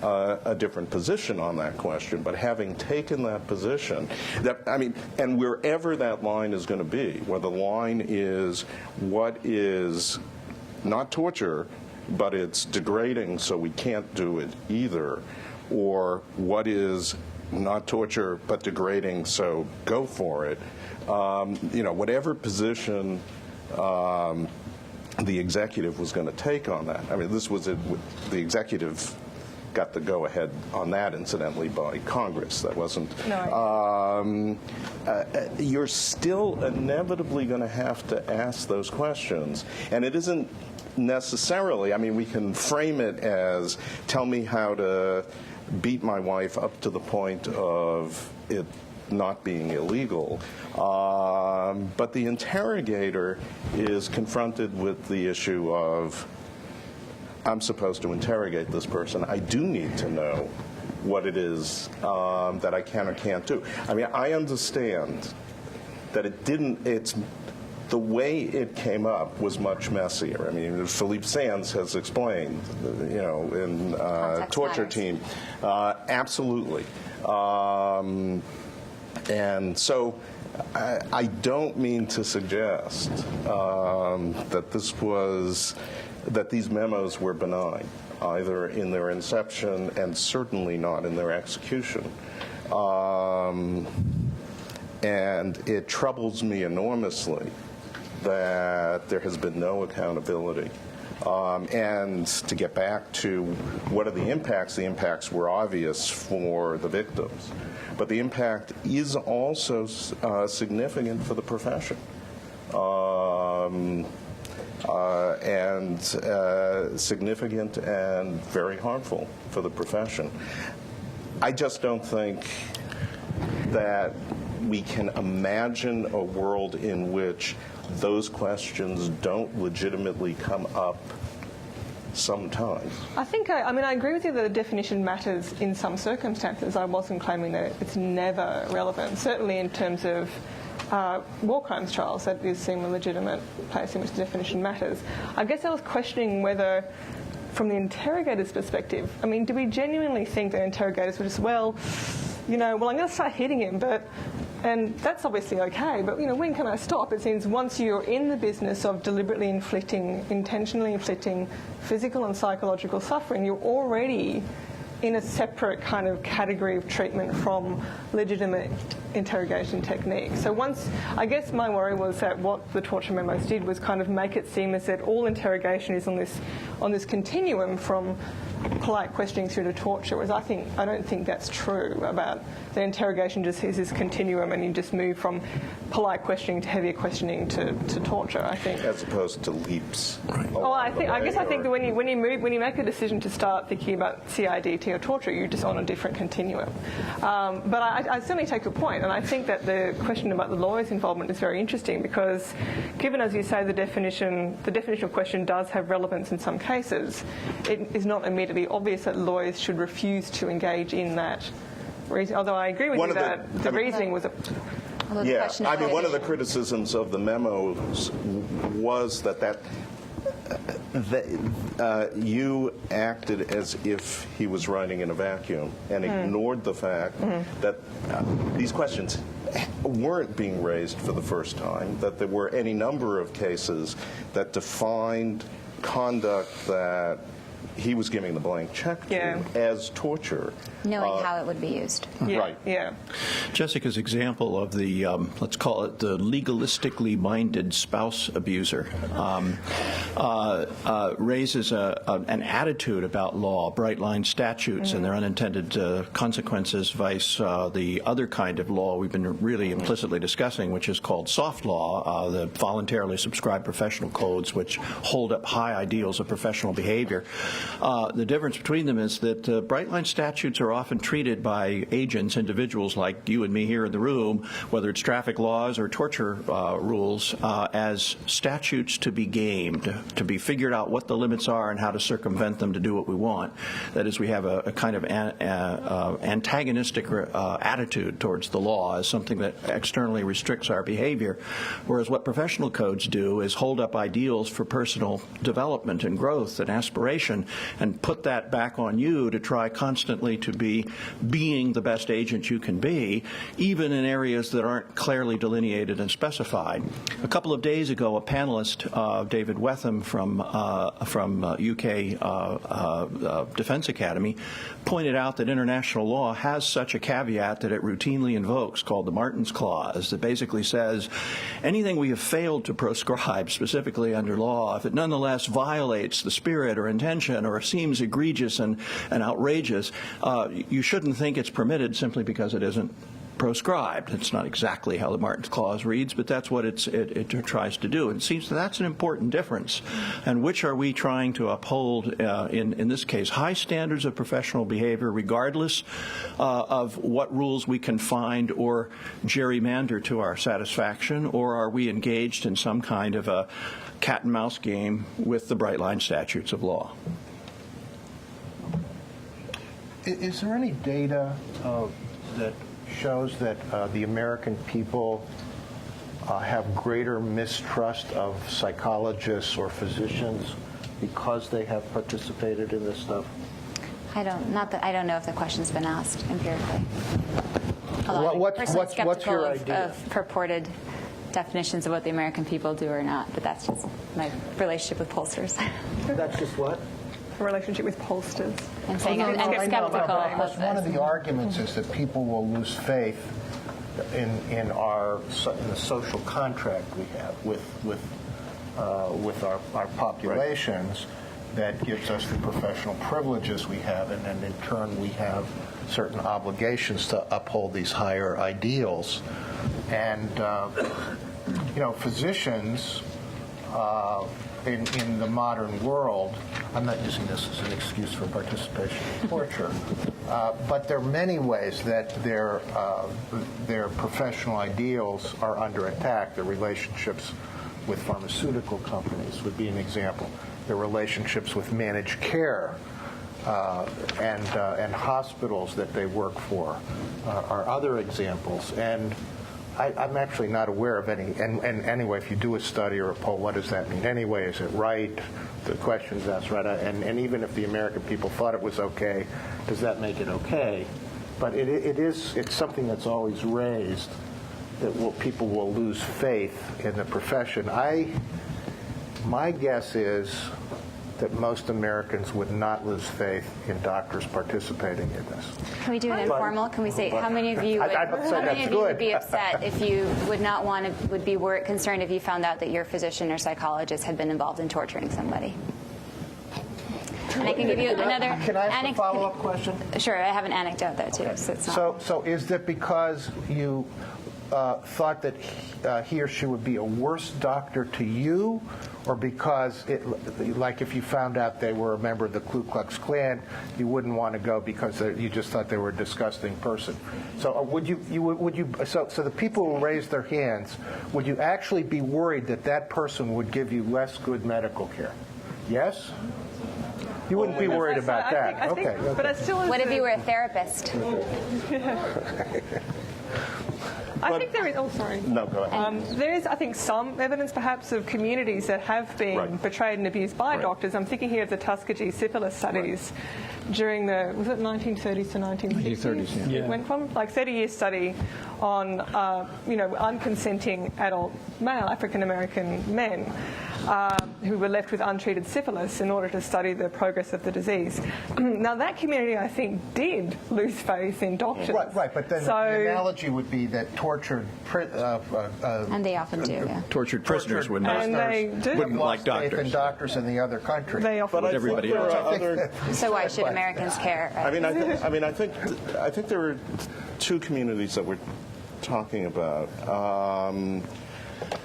a different position on that question, but having taken that position, and wherever that line is going to be, where the line is what is not torture, but it's degrading, so we can't do it either, or what is not torture but degrading, so go for it. Whatever position the executive was going to take on that. This was the executive got the go-ahead on that, incidentally, by Congress. That wasn't.
No.
You're still inevitably going to have to ask those questions, and it isn't necessarily. We can frame it as, tell me how to beat my wife up to the point of it not being illegal. But the interrogator is confronted with the issue of, I'm supposed to interrogate this person. I do need to know what it is that I can or can't do. I understand that the way it came up was much messier. Philippe Sands has explained, in Torture Team, absolutely. And so I don't mean to suggest that these memos were benign, either in their inception and certainly not in their execution. And it troubles me enormously that there has been no accountability. And to get back to what are the impacts were obvious for the victims. But the impact is also significant for the profession. And significant and very harmful for the profession. I just don't think that we can imagine a world in which those questions don't legitimately come up sometimes.
I think, I agree with you that the definition matters in some circumstances. I wasn't claiming that it's never relevant. Certainly in terms of war crimes trials, that does seem a legitimate place in which the definition matters. I guess I was questioning whether, from the interrogator's perspective, do we genuinely think that interrogators were just, I'm going to start hitting him, and that's obviously okay, but when can I stop? It seems once you're in the business of deliberately intentionally inflicting physical and psychological suffering, you're already in a separate kind of category of treatment from legitimate interrogation technique. So I guess my worry was that what the torture memos did was kind of make it seem as that all interrogation is on this continuum from polite questioning through to torture, whereas I don't think that's true. About the interrogation just is this continuum, and you just move from polite questioning to heavier questioning to torture, I think.
As opposed to leaps.
Well, I think that when you make a decision to start thinking about CIDT or torture, you're just on a different continuum. But I certainly take your point, and I think that the question about the lawyer's involvement is very interesting, because given, as you say, the definitional question does have relevance in some cases, it is not immediately obvious that lawyers should refuse to engage in that reason. Although I agree with you that the reasoning was
Yeah, I mean, one of the criticisms of the memos was that you acted as if he was writing in a vacuum and ignored the fact that these questions weren't being raised for the first time, that there were any number of cases that defined conduct that he was giving the blank check to as torture.
Knowing how it would be used.
Yeah,
right.
Yeah.
Jessica's example of the, let's call it the legalistically minded spouse abuser, raises an attitude about law, bright line statutes and their unintended consequences, vice the other kind of law we've been really implicitly discussing, which is called soft law, the voluntarily subscribed professional codes, which hold up high ideals of professional behavior. The difference between them is that bright line statutes are often treated by agents, individuals like you and me here in the room, whether it's traffic laws or torture rules, as statutes to be gamed, to be figured out what the limits are and how to circumvent them to do what we want. That is, we have a kind of antagonistic attitude towards the law as something that externally restricts our behavior, whereas what professional codes do is hold up ideals for personal development and growth and aspiration and put that back on you to try constantly to be being the best agent you can be, even in areas that aren't clearly delineated and specified. A couple of days ago, a panelist, David Wetham from UK Defense Academy, pointed out that international law has such a caveat that it routinely invokes, called the Martin's Clause, that basically says anything we have failed to proscribe, specifically under law, if it nonetheless violates the spirit or intention or seems egregious and outrageous, you shouldn't think it's permitted simply because it isn't proscribed. It's not exactly how the Martin's Clause reads, but that's what it tries to do. And it seems that's an important difference. And which are we trying to uphold, in this case, high standards of professional behavior, regardless of what rules we can find or gerrymander to our satisfaction, or are we engaged in some kind of a cat and mouse game with the bright line statutes of law?
Is there any data that shows that the American people have greater mistrust of psychologists or physicians because they have participated in this stuff?
I don't know if the question's been asked empirically.
What's your idea?
Of purported definitions of what the American people do or not, but that's just my relationship with pollsters.
That's just what?
A relationship with pollsters.
I'm saying I'm skeptical of this.
One of the arguments is that people will lose faith in the social contract we have with our populations that gives us the professional privileges we have, and then in turn we have certain obligations to uphold these higher ideals. And physicians in the modern world, I'm not using this as an excuse for participation in torture, but there are many ways that their professional ideals are under attack. Their relationships with pharmaceutical companies would be an example. Their relationships with managed care and hospitals that they work for are other examples. And I'm actually not aware of any. And anyway, if you do a study or a poll, what does that mean? Anyway, is it right? The question's asked, right? And even if the American people thought it was okay, does that make it okay? But it's something that's always raised, that people will lose faith in the profession. My guess is that most Americans would not lose faith in doctors participating in this.
Can we do an informal? Can we say how many of you would,
I'd say
how many
that's
of you would
good.
be upset if you would not want to, would be concerned if you found out that your physician or psychologist had been involved in torturing somebody? And I can give you another.
Can I ask a follow-up question?
Sure, I have an anecdote though too. So it's not.
So is that because you thought that he or she would be a worse doctor to you, or because, like if you found out they were a member of the Ku Klux Klan, you wouldn't want to go because you just thought they were a disgusting person? So so the people who raised their hands, would you actually be worried that that person would give you less good medical care? Yes? You wouldn't be worried about that.
I think,
Okay.
But I still.
What if you were a therapist?
I think there is. Oh, sorry.
No, go ahead.
There is, I think, some evidence perhaps of communities that have been betrayed and abused by doctors. I'm thinking here of the Tuskegee syphilis studies during the, was it 1930s to 1960s?
1930s,
It went from like 30-year study on, unconsenting adult male African-American men who were left with untreated syphilis in order to study the progress of the disease. Now, that community, I think, did lose faith in doctors.
Right, but then the analogy would be that tortured
And they often do. Yeah.
Tortured prisoners would not,
And they do.
wouldn't like
faith in
doctors.
doctors in the other country.
They often
But I
everybody
think there
else.
are other.
So why should Americans care? Right?
I think there are two communities that we're talking about.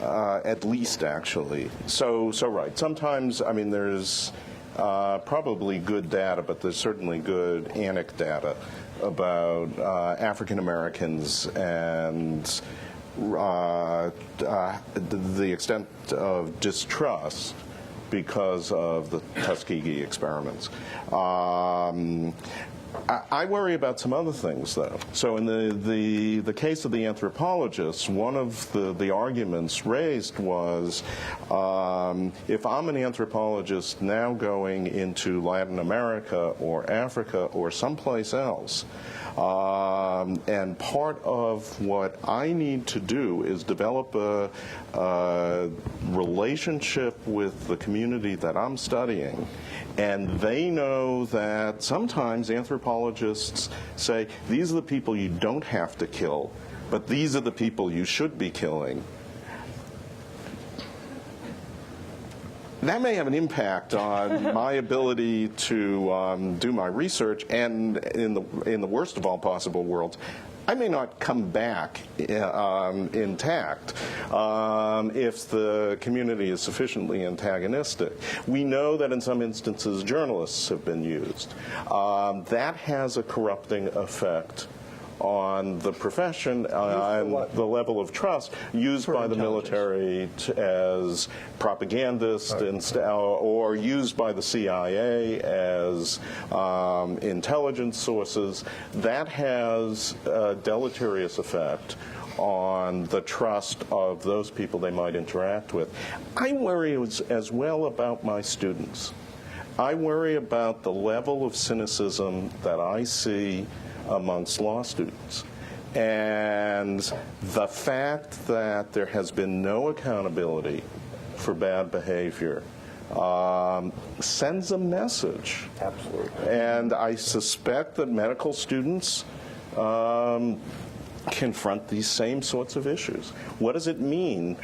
At least, actually. So right. Sometimes, there's probably good data, but there's certainly good anecdata about African Americans and the extent of distrust because of the Tuskegee experiments. I worry about some other things, though. So in the case of the anthropologists, one of the arguments raised was, if I'm an anthropologist now going into Latin America or Africa or someplace else, and part of what I need to do is develop a relationship with the community that I'm studying. And they know that sometimes anthropologists say, these are the people you don't have to kill, but these are the people you should be killing. That may have an impact on my ability to do my research, and in the worst of all possible worlds, I may not come back intact if the community is sufficiently antagonistic. We know that in some instances journalists have been used. That has a corrupting effect on the profession and the level of trust used by the military as propagandists or used by the CIA as intelligence sources. That has a deleterious effect on the trust of those people they might interact with. I worry as well about my students. I worry about the level of cynicism that I see amongst law students, and the fact that there has been no accountability for bad behavior sends a message.
Absolutely.
And I suspect that medical students confront these same sorts of issues. What does it mean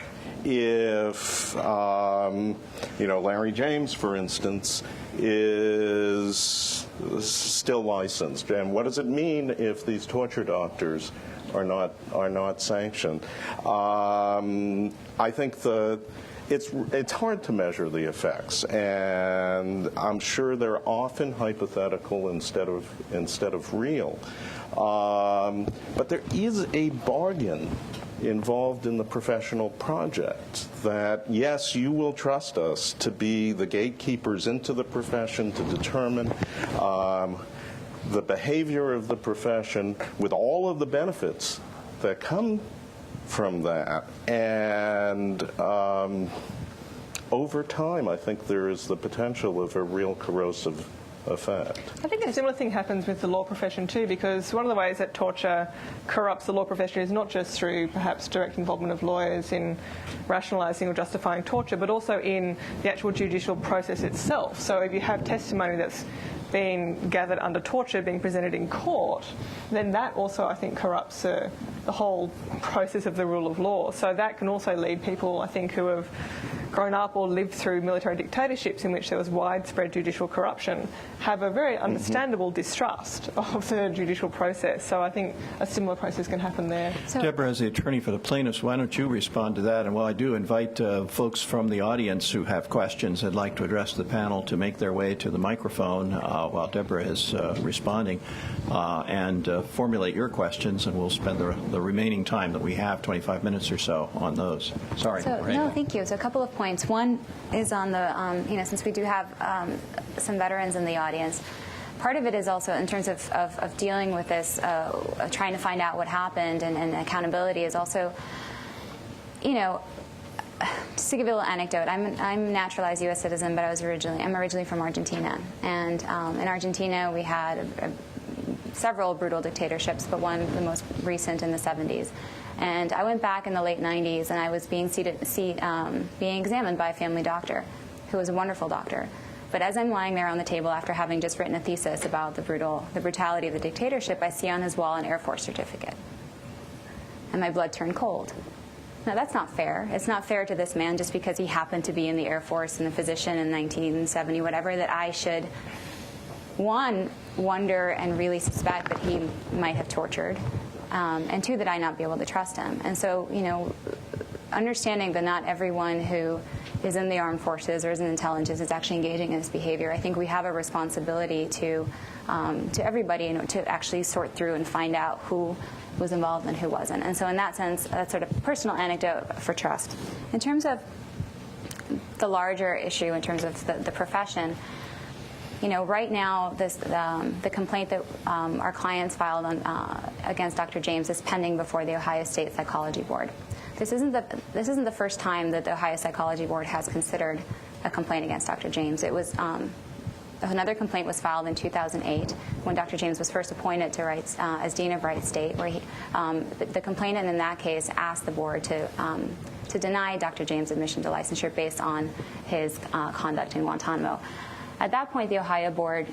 if, Larry James, for instance, is still licensed, and what does it mean if these torture doctors are not sanctioned? I think it's hard to measure the effects, and I'm sure they're often hypothetical instead of real. But there is a bargain involved in the professional project that, yes, you will trust us to be the gatekeepers into the profession to determine the behavior of the profession with all of the benefits that come from that. And over time, I think there is the potential of a real corrosive effect.
I think a similar thing happens with the law profession too, because one of the ways that torture corrupts the law profession is not just through perhaps direct involvement of lawyers in rationalising or justifying torture, but also in the actual judicial process itself. So if you have testimony that's being gathered under torture being presented in court, then that also, I think, corrupts the whole process of the rule of law. So that can also lead people, I think, who have grown up or lived through military dictatorships in which there was widespread judicial corruption, have a very understandable distrust of the judicial process. So I think a similar process can happen there.
So,
Deborah, as the attorney for the plaintiffs, why don't you respond to that? And while I do invite folks from the audience who have questions and like to address the panel to make their way to the microphone while Deborah is responding, and formulate your questions, and we'll spend the remaining time that we have, 25 minutes or so, on those. Sorry.
no, thank you. So a couple of points. One is on the, since we do have some veterans in the audience, part of it is also in terms of dealing with this, trying to find out what happened and accountability is also, just to give you a little anecdote, I'm a naturalized U.S. citizen, but I'm originally from Argentina. And in Argentina, we had several brutal dictatorships, but one, the most recent, in the 70s. And I went back in the late 90s, and I was being examined by a family doctor, who was a wonderful doctor. But as I'm lying there on the table after having just written a thesis about the brutality of the dictatorship, I see on his wall an Air Force certificate. And my blood turned cold. Now, that's not fair. It's not fair to this man just because he happened to be in the Air Force and a physician in 1970, whatever, that I should, one, wonder and really suspect that he might have tortured, and two, that I not be able to trust him. And so, understanding that not everyone who is in the armed forces or is in intelligence is actually engaging in this behavior, I think we have a responsibility to everybody, to actually sort through and find out who was involved and who wasn't. And so in that sense, that's sort of personal anecdote for trust. In terms of the larger issue, in terms of the profession, right now, the complaint that our clients filed against Dr. James is pending before the Ohio State Psychology Board. This isn't the first time that the Ohio Psychology Board has considered a complaint against Dr. James. It was another complaint was filed in 2008 when Dr. James was first appointed to Wright as Dean of Wright State, where the complainant in that case asked the board to deny Dr. James admission to licensure based on his conduct in Guantanamo. At that point, the Ohio board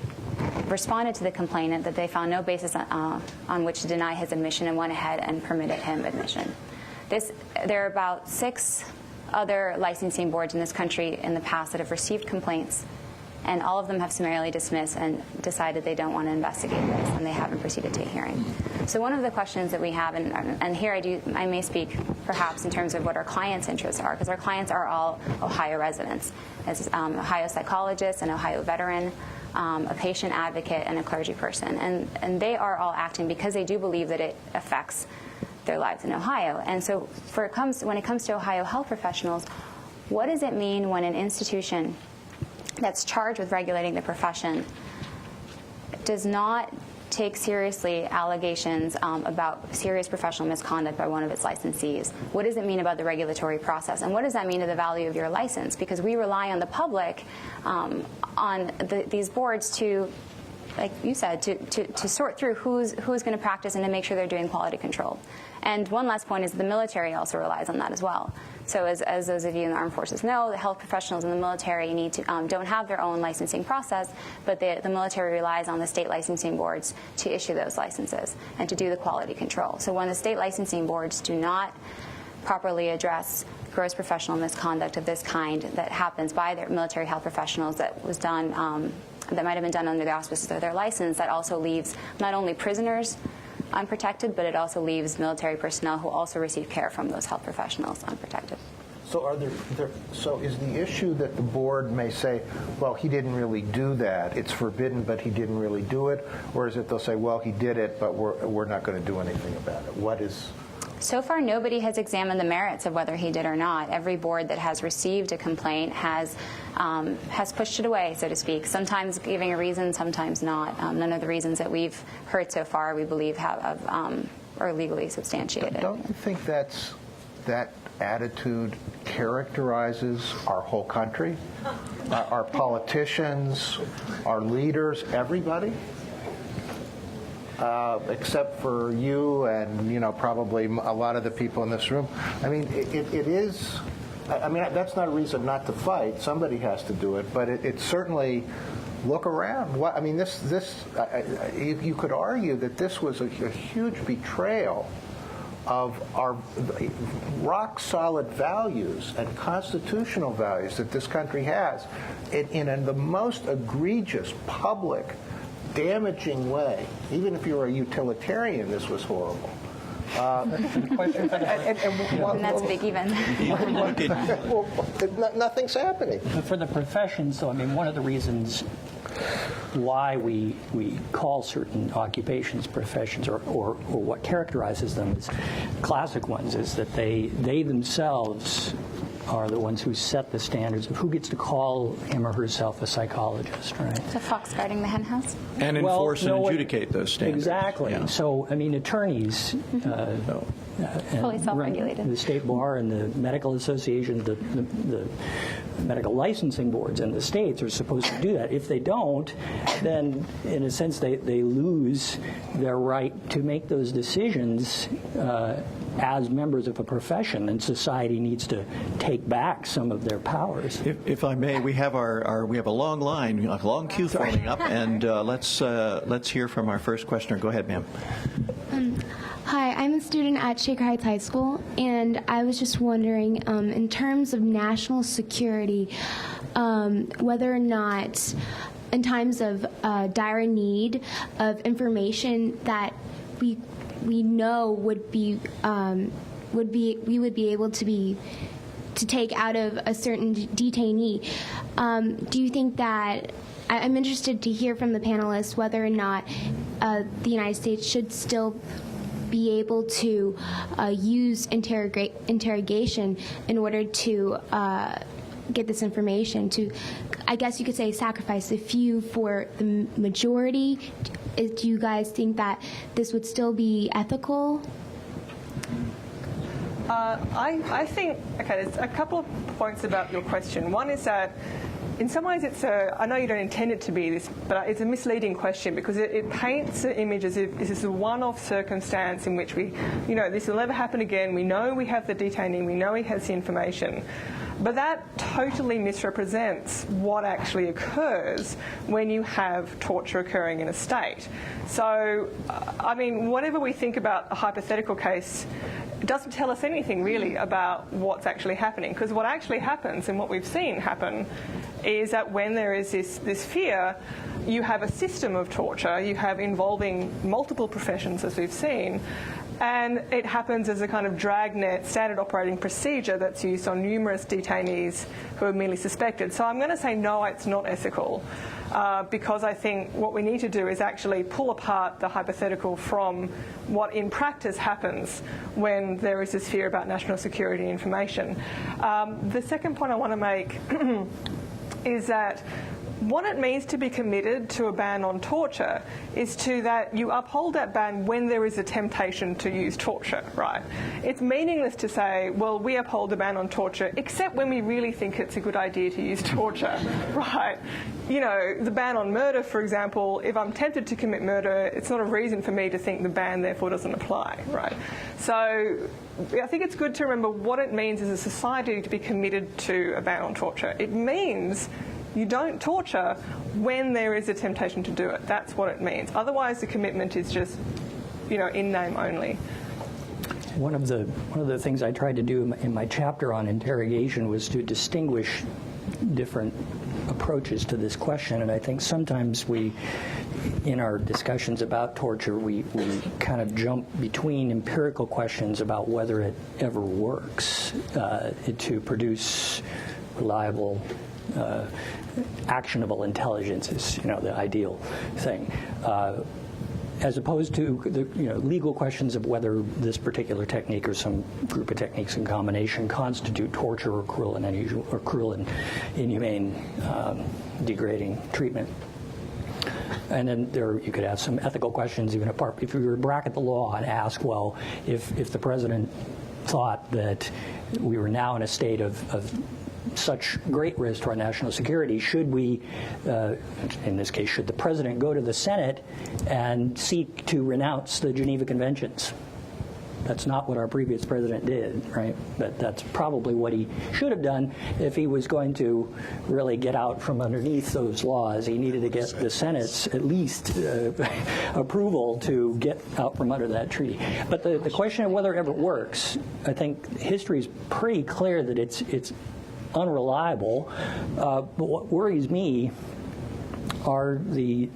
responded to the complainant that they found no basis on which to deny his admission and went ahead and permitted him admission. There are about 6 other licensing boards in this country in the past that have received complaints, and all of them have summarily dismissed and decided they don't want to investigate this, and they haven't proceeded to a hearing. So one of the questions that we have, and here I may speak perhaps in terms of what our clients' interests are, because our clients are all Ohio residents, as Ohio psychologist, an Ohio veteran, a patient advocate, and a clergy person. And they are all acting because they do believe that it affects their lives in Ohio. And so when it comes to Ohio health professionals, what does it mean when an institution that's charged with regulating the profession does not take seriously allegations about serious professional misconduct by one of its licensees? What does it mean about the regulatory process? And what does that mean to the value of your license? Because we rely on the public, on these boards to, like you said, to sort through who's going to practice and to make sure they're doing quality control. And one last point is the military also relies on that as well. So as those of you in the armed forces know, the health professionals in the military don't have their own licensing process, but the military relies on the state licensing boards to issue those licenses and to do the quality control. So when the state licensing boards do not properly address gross professional misconduct of this kind that happens by their military health professionals that was done, that might have been done under the auspices of their license, that also leaves not only prisoners unprotected, but it also leaves military personnel who also receive care from those health professionals unprotected.
So so is the issue that the board may say, well, he didn't really do that, it's forbidden, but he didn't really do it? Or is it they'll say, well, he did it, but we're not going to do anything about it? What is...
So far, nobody has examined the merits of whether he did or not. Every board that has received a complaint has pushed it away, so to speak, sometimes giving a reason, sometimes not. None of the reasons that we've heard so far, we believe, are legally substantiated.
Don't you think that attitude characterizes our whole country, our politicians, our leaders, everybody, except for you and probably a lot of the people in this room. I mean, it is. I mean, that's not a reason not to fight. Somebody has to do it, but it certainly. Look around. I mean, you could argue that this was a huge betrayal of our rock-solid values and constitutional values that this country has in the most egregious, public, damaging way. Even if you were a utilitarian, this was horrible.
And that's big even.
Well, nothing's happening.
But for the professions, though, I mean, one of the reasons why we call certain occupations professions or what characterizes them as classic ones is that they themselves are the ones who set the standards of who gets to call him or herself a psychologist, right?
The fox guarding the hen house.
And enforce and adjudicate those standards.
Exactly.
Yeah.
So, I mean, attorneys,
Fully self-regulated.
the State Bar and the Medical Association, the medical licensing boards in the states are supposed to do that. If they don't, then in a sense they lose their right to make those decisions as members of a profession, and society needs to take back some of their powers.
If I may, we have we have a long line, a long queue forming up, and let's hear from our first questioner. Go ahead, ma'am.
Hi, I'm a student at Shaker Heights High School, and I was just wondering, in terms of national security, whether or not, in times of dire need of information that we know we would be able to take out of a certain detainee, do you think that? I'm interested to hear from the panelists whether or not the United States should still be able to use interrogation in order to get this information, to, I guess you could say, sacrifice the few for the majority. Do you guys think that this would still be ethical?
I think, okay, there's a couple of points about your question. One is that in some ways I know you don't intend it to be this, but it's a misleading question because it paints the image as if this is a one-off circumstance in which this will never happen again. We know we have the detainee, we know he has the information. But that totally misrepresents what actually occurs when you have torture occurring in a state. So, I mean, whatever we think about a hypothetical case, it doesn't tell us anything really about what's actually happening. Because what actually happens, and what we've seen happen, is that when there is this fear, you have a system of torture, you have involving multiple professions, as we've seen, and it happens as a kind of dragnet standard operating procedure that's used on numerous detainees who are merely suspected. So I'm going to say no, it's not ethical, because I think what we need to do is actually pull apart the hypothetical from what in practice happens when there is this fear about national security information. The second point I want to make is that what it means to be committed to a ban on torture is that you uphold that ban when there is a temptation to use torture, right? It's meaningless to say, well, we uphold the ban on torture, except when we really think it's a good idea to use torture, right? The ban on murder, for example, if I'm tempted to commit murder, it's not a reason for me to think the ban therefore doesn't apply, right? So I think it's good to remember what it means as a society to be committed to a ban on torture. It means you don't torture when there is a temptation to do it. That's what it means. Otherwise, the commitment is just, in name only.
One of the things I tried to do in my chapter on interrogation was to distinguish different approaches to this question, and I think sometimes in our discussions about torture, we kind of jump between empirical questions about whether it ever works to produce reliable actionable intelligence is, the ideal thing, as opposed to the legal questions of whether this particular technique or some group of techniques in combination constitute torture or cruel and inhumane, degrading treatment. And then you could ask some ethical questions even apart. If you were to bracket the law and ask, well, if the president thought that we were now in a state of such great risk to our national security, should we, in this case, should the president go to the Senate and seek to renounce the Geneva Conventions? That's not what our previous president did, right? But that's probably what he should have done if he was going to really get out from underneath those laws. He needed to get the Senate's at least approval to get out from under that treaty. But the question of whether it ever works, I think history is pretty clear that it's unreliable. But what worries me are the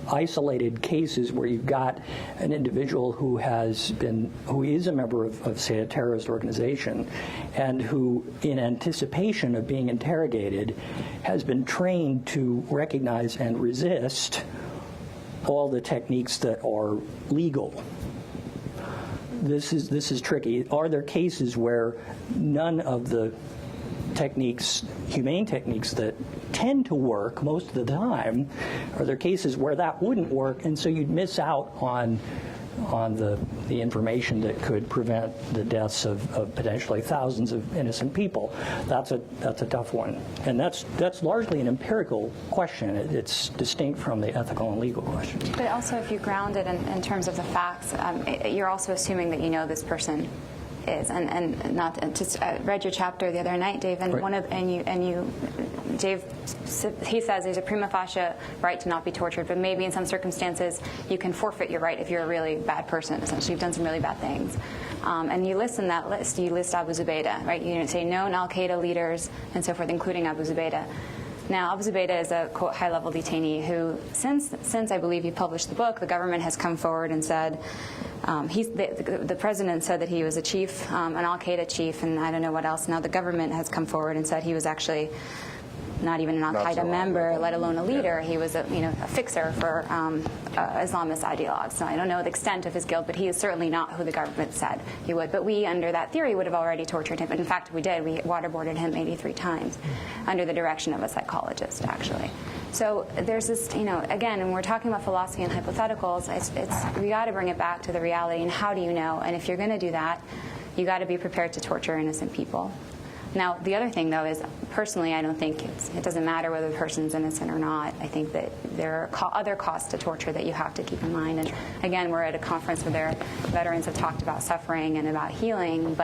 isolated cases where you've got an individual who is a member of, say, a terrorist organization, and who, in anticipation of being interrogated, has been trained to recognize and resist all the techniques that are legal. This is tricky. Are there cases where none of the techniques, humane techniques that tend to work most of the time, are there cases where that wouldn't work, and so you'd miss out on the information that could prevent the deaths of potentially thousands of innocent people? That's a tough one, and that's largely an empirical question. It's distinct from the ethical and legal question.
But also, if you ground it in terms of the facts, you're also assuming that you know this person is, and not just read your chapter the other night, Dave, and right. Dave, he says there's a prima facie right to not be tortured, but maybe in some circumstances you can forfeit your right if you're a really bad person. Essentially, you've done some really bad things, and you list in that list, you list Abu Zubaydah, right? You say known Al-Qaeda leaders and so forth, including Abu Zubaydah. Now, Abu Zubaydah is a, quote, high-level detainee who, since I believe you published the book, the government has come forward and said, the president said that he was a chief, an Al-Qaeda chief, and I don't know what else. Now the government has come forward and said he was actually not even an Al-Qaeda member, let alone a leader. He was a fixer for Islamist ideologues. So I don't know the extent of his guilt, but he is certainly not who the government said he would. But we, under that theory, would have already tortured him. In fact, we did. We waterboarded him 83 times under the direction of a psychologist, actually. So there's this, again, and we're talking about philosophy and hypotheticals, we got to bring it back to the reality, and how do you know? And if you're going to do that, you got to be prepared to torture innocent people. Now, the other thing, though, is personally, I don't think it doesn't matter whether the person's innocent or not. I think that there are other costs to torture that you have to keep in mind. And again, we're at a conference where veterans have talked about suffering and about healing,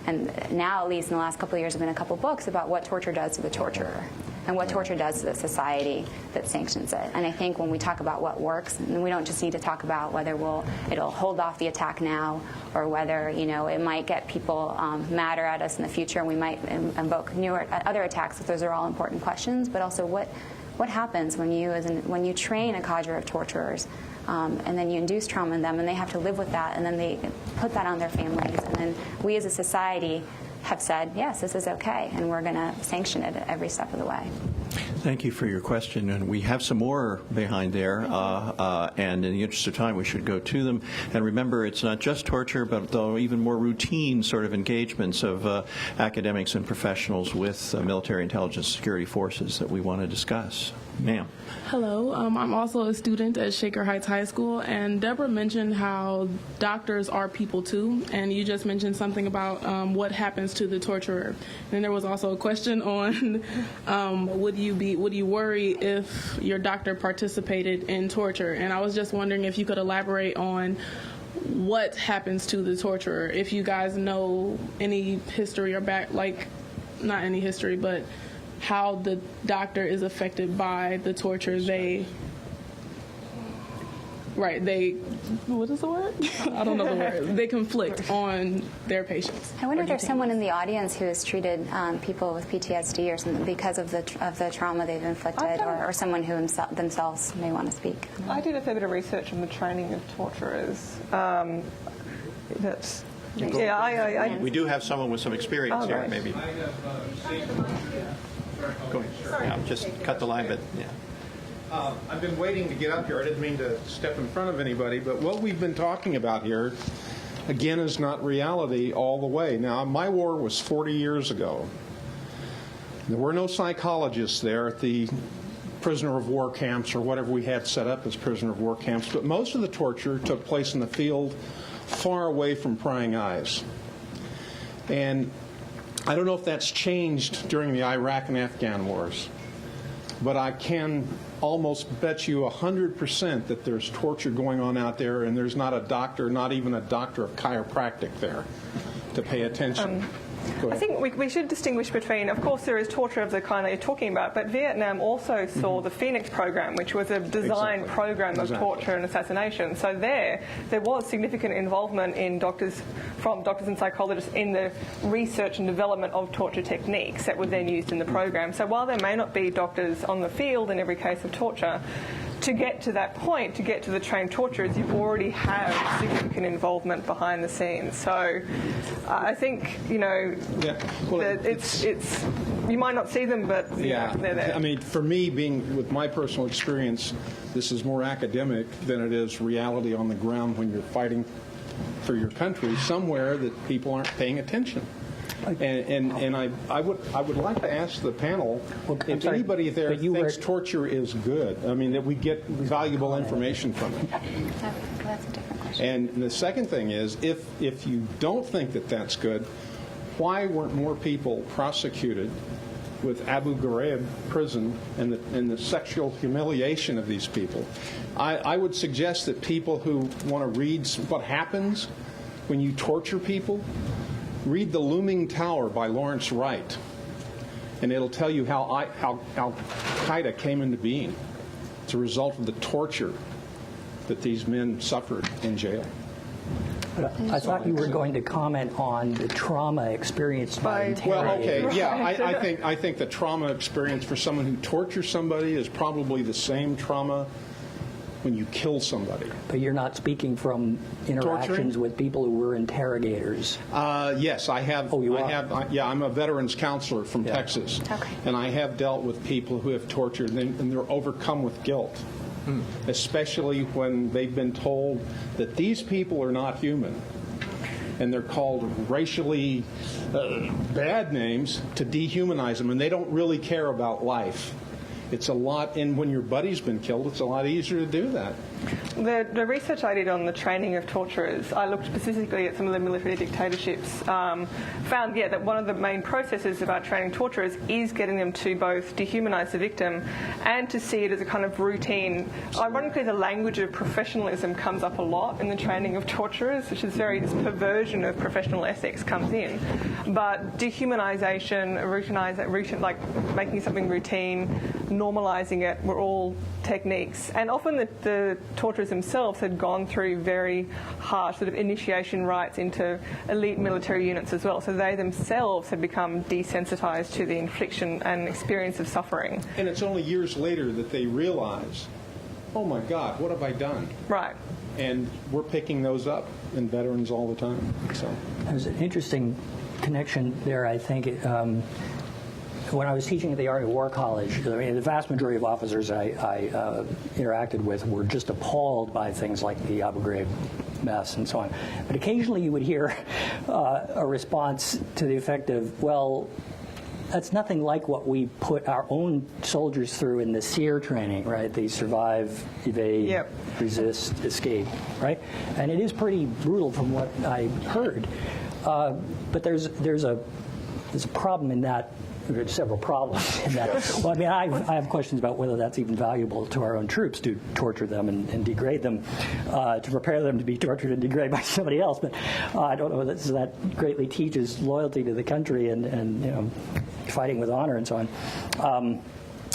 and now, at least in the last couple of years, there have been a couple books about what torture does to the torturer and what torture does to the society that sanctions it. And I think when we talk about what works, and we don't just need to talk about whether it'll hold off the attack now, or whether it might get people madder at us in the future, and we might invoke other attacks. Those are all important questions. But also, what happens when you train a cadre of torturers, and then you induce trauma in them, and they have to live with that, and then they put that on their families, and then we as a society have said, yes, this is okay, and we're going to sanction it at every step of the way.
Thank you for your question, and we have some more behind there, and in the interest of time, we should go to them. And remember, it's not just torture, but even more routine sort of engagements of academics and professionals with military intelligence security forces that we want to discuss. Ma'am.
Hello, I'm also a student at Shaker Heights High School, and Deborah mentioned how doctors are people too, and you just mentioned something about what happens to the torturer. And there was also a question on would you worry if your doctor participated in torture? And I was just wondering if you could elaborate on what happens to the torturer, if you guys know any history or not any history, but how the doctor is affected by the torture what is the word? I don't know the word. They conflict on their patients.
I wonder if there's someone in the audience who has treated people with PTSD or something because of the trauma they've inflicted, or someone who themselves may want to speak.
I did a fair bit of research on the training of torturers.
We do have someone with some experience here,
right.
maybe. Go ahead. Yeah, just cut the line, but yeah.
I've been waiting to get up here. I didn't mean to step in front of anybody, but what we've been talking about here, again, is not reality all the way. Now, my war was 40 years ago. There were no psychologists there at the prisoner of war camps or whatever we had set up as prisoner of war camps, but most of the torture took place in the field far away from prying eyes. And I don't know if that's changed during the Iraq and Afghan wars, but I can almost bet you 100% that there's torture going on out there, and there's not a doctor, not even a doctor of chiropractic there to pay attention.
I think we should distinguish between, of course, there is torture of the kind that you're talking about, but Vietnam also saw the Phoenix program, which was a designed program of torture and assassination. So there was significant involvement from doctors and psychologists in the research and development of torture techniques that were then used in the program. So while there may not be doctors on the field in every case of torture, to get to that point, to get to the trained torturers, you already have significant involvement behind the scenes. So I think, that it's you might not see them, but they're there.
I mean, for me, being with my personal experience, this is more academic than it is reality on the ground when you're fighting for your country somewhere that people aren't paying attention. And I would like to ask the panel if anybody there thinks torture is good. I mean, that we get valuable information from it.
That's a different question.
And the second thing is, if you don't think that that's good, why weren't more people prosecuted with Abu Ghraib prison and the sexual humiliation of these people? I would suggest that people who want to read what happens when you torture people, read The Looming Tower by Lawrence Wright, and it'll tell you how Al-Qaeda came into being. It's a result of the torture that these men suffered in jail.
I thought you were going to comment on the trauma experienced by interrogators.
Well, okay, yeah, I think the trauma experience for someone who tortures somebody is probably the same trauma when you kill somebody.
But you're not speaking from interactions with people who were interrogators.
Yes, I have.
Oh, you are?
I'm a veterans counselor from Texas.
Okay.
And I have dealt with people who have tortured, and they're overcome with guilt, especially when they've been told that these people are not human. And they're called racially bad names to dehumanize them, and they don't really care about life. It's a lot, and when your buddy's been killed, it's a lot easier to do that.
The research I did on the training of torturers, I looked specifically at some of the military dictatorships, found, that one of the main processes about training torturers is getting them to both dehumanize the victim and to see it as a kind of routine. Ironically, the language of professionalism comes up a lot in the training of torturers, which is this perversion of professional ethics comes in. But dehumanization, like making something routine, normalizing it, were all techniques. And often the torturers themselves had gone through very harsh sort of initiation rites into elite military units as well. So they themselves had become desensitized to the infliction and experience of suffering.
And it's only years later that they realize, oh my God, what have I done?
Right.
And we're picking those up in veterans all the time. So
There's an interesting connection there, I think. When I was teaching at the Army War College, I mean, the vast majority of officers I interacted with were just appalled by things like the Abu Ghraib mess and so on. But occasionally you would hear a response to the effect of, well, that's nothing like what we put our own soldiers through in the SEER training, right? They survive, evade, resist, escape, right? And it is pretty brutal from what I heard. But there's a problem in that. There's several problems in that. Well, I mean, I have questions about whether that's even valuable to our own troops to torture them and degrade them, to prepare them to be tortured and degraded by somebody else. But I don't know that greatly teaches loyalty to the country and fighting with honor and so on.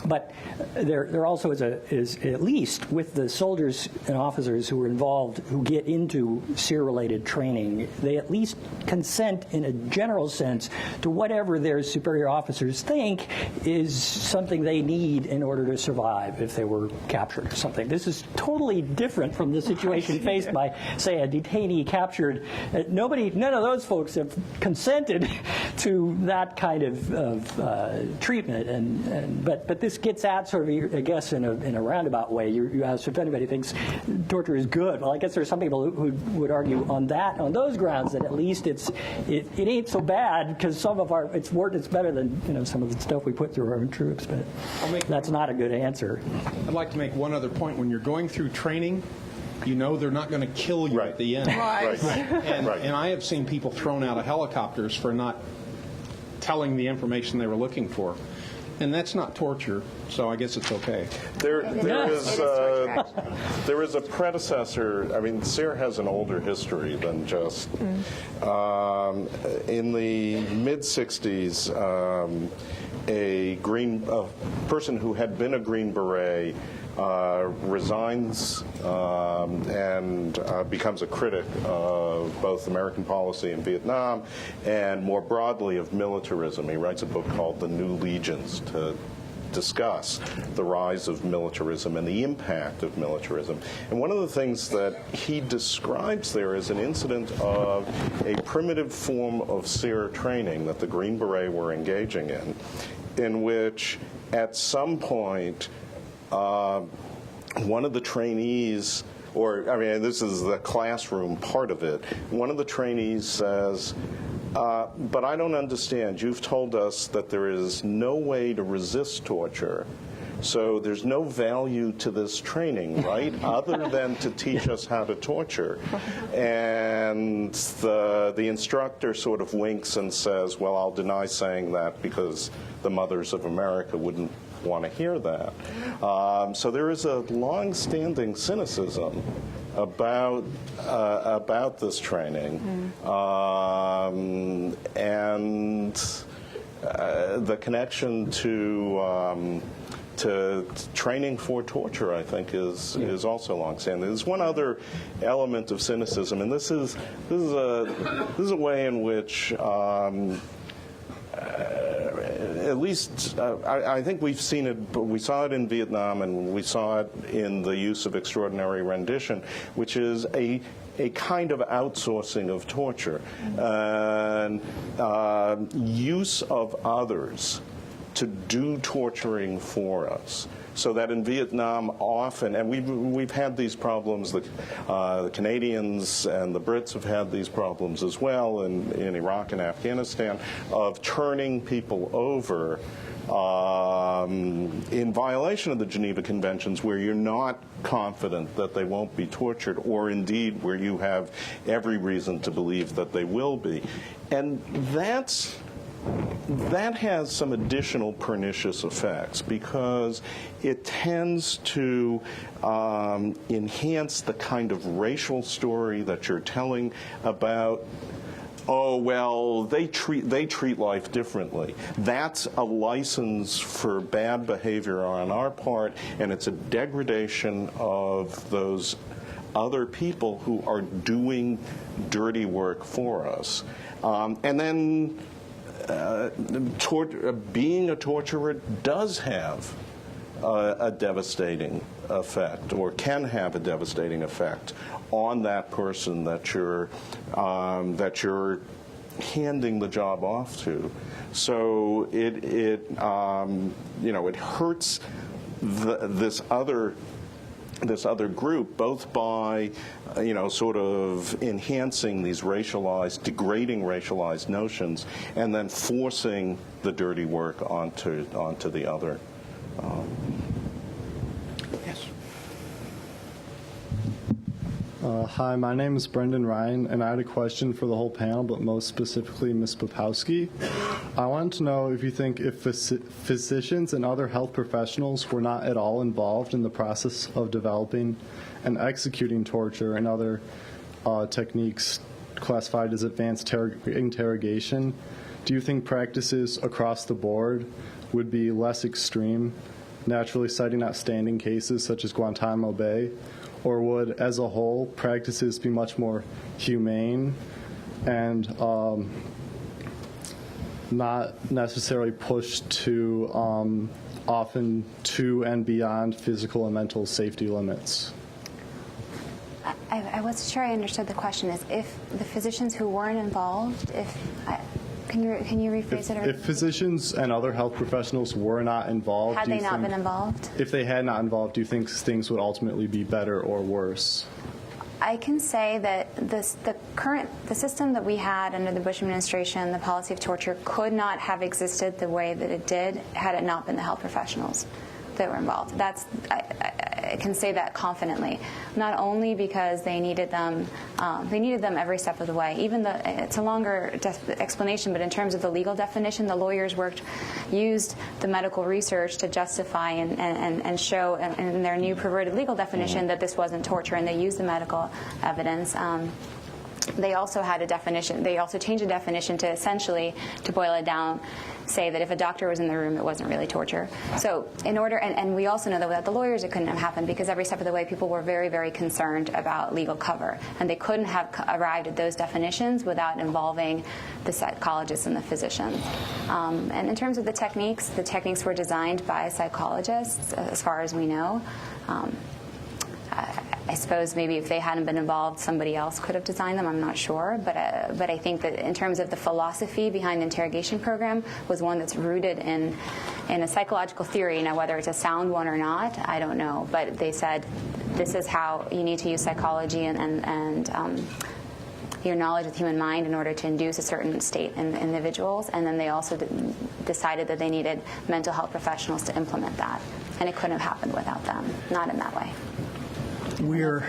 But there also is at least with the soldiers and officers who are involved who get into SEER-related training, they at least consent in a general sense to whatever their superior officers think is something they need in order to survive if they were captured or something. This is totally different from the situation faced by, say, a detainee captured. None of those folks have consented to that kind of treatment. But this gets at sort of, I guess, in a roundabout way. You asked if anybody thinks torture is good. Well, I guess there's some people who would argue on those grounds that at least it ain't so bad because some of it's better than some of the stuff we put through our own troops. But that's not a good answer.
I'd like to make one other point. When you're going through training, you know they're not going to kill you at the end.
Right.
And I have seen people thrown out of helicopters for not telling the information they were looking for. And that's not torture, so I guess it's okay.
There is a predecessor. I mean, SEER has an older history than just. In the mid-'60s, a person who had been a Green Beret resigns and becomes a critic of both American policy in Vietnam and more broadly of militarism. He writes a book called The New Legions to discuss the rise of militarism and the impact of militarism. And one of the things that he describes there is an incident of a primitive form of SEER training that the Green Beret were engaging in which at some point one of the trainees, this is the classroom part of it, one of the trainees says, but I don't understand. You've told us that there is no way to resist torture, so there's no value to this training, right, other than to teach us how to torture. And the instructor sort of winks and says, well, I'll deny saying that because the mothers of America wouldn't want to hear that. So there is a long-standing cynicism about this training, and the connection to training for torture, I think, is also long-standing. There's one other element of cynicism, and this is a way in which. At least, I think we've seen it, but we saw it in Vietnam and we saw it in the use of extraordinary rendition, which is a kind of outsourcing of torture, and use of others to do torturing for us. So that in Vietnam often, and we've had these problems, the Canadians and the Brits have had these problems as well in Iraq and Afghanistan, of turning people over in violation of the Geneva Conventions where you're not confident that they won't be tortured, or indeed where you have every reason to believe that they will be. And that has some additional pernicious effects because it tends to enhance the kind of racial story that you're telling about, oh, well, they treat life differently. That's a license for bad behavior on our part, and it's a degradation of those other people who are doing dirty work for us. And then being a torturer does have a devastating effect, or can have a devastating effect on that person that you're handing the job off to. So it hurts this other group, both by sort of enhancing these degrading racialized notions, and then forcing the dirty work onto the other.
Yes.
Hi, my name is Brendan Ryan, and I had a question for the whole panel, but most specifically Ms. Popowski. I wanted to know if you think if physicians and other health professionals were not at all involved in the process of developing and executing torture and other techniques classified as advanced interrogation, do you think practices across the board would be less extreme, naturally citing outstanding cases such as Guantanamo Bay? Or would, as a whole, practices be much more humane and not necessarily pushed to often to and beyond physical and mental safety limits?
I wasn't sure I understood the question. Is if the physicians who weren't involved, can you rephrase it?
If physicians and other health professionals were not involved,
had they not been involved?
If they had not involved, do you think things would ultimately be better or worse?
I can say that the system that we had under the Bush administration, the policy of torture, could not have existed the way that it did had it not been the health professionals. that were involved. I can say that confidently, not only because they needed them every step of the way. It's a longer explanation, but in terms of the legal definition, the lawyers used the medical research to justify and show in their new perverted legal definition that this wasn't torture, and they used the medical evidence. They also had a definition. They also changed the definition to essentially, to boil it down, say that if a doctor was in the room, it wasn't really torture. So in order, and we also know that without the lawyers, it couldn't have happened, because every step of the way, people were very, very concerned about legal cover, and they couldn't have arrived at those definitions without involving the psychologists and the physicians. And in terms of the techniques were designed by psychologists, as far as we know. I suppose maybe if they hadn't been involved, somebody else could have designed them. I'm not sure, but I think that in terms of the philosophy behind the interrogation program was one that's rooted in a psychological theory. Now, whether it's a sound one or not, I don't know. But they said this is how you need to use psychology and your knowledge of the human mind in order to induce a certain state in individuals. And then they also decided that they needed mental health professionals to implement that, and it couldn't have happened without them. Not in that way.
We're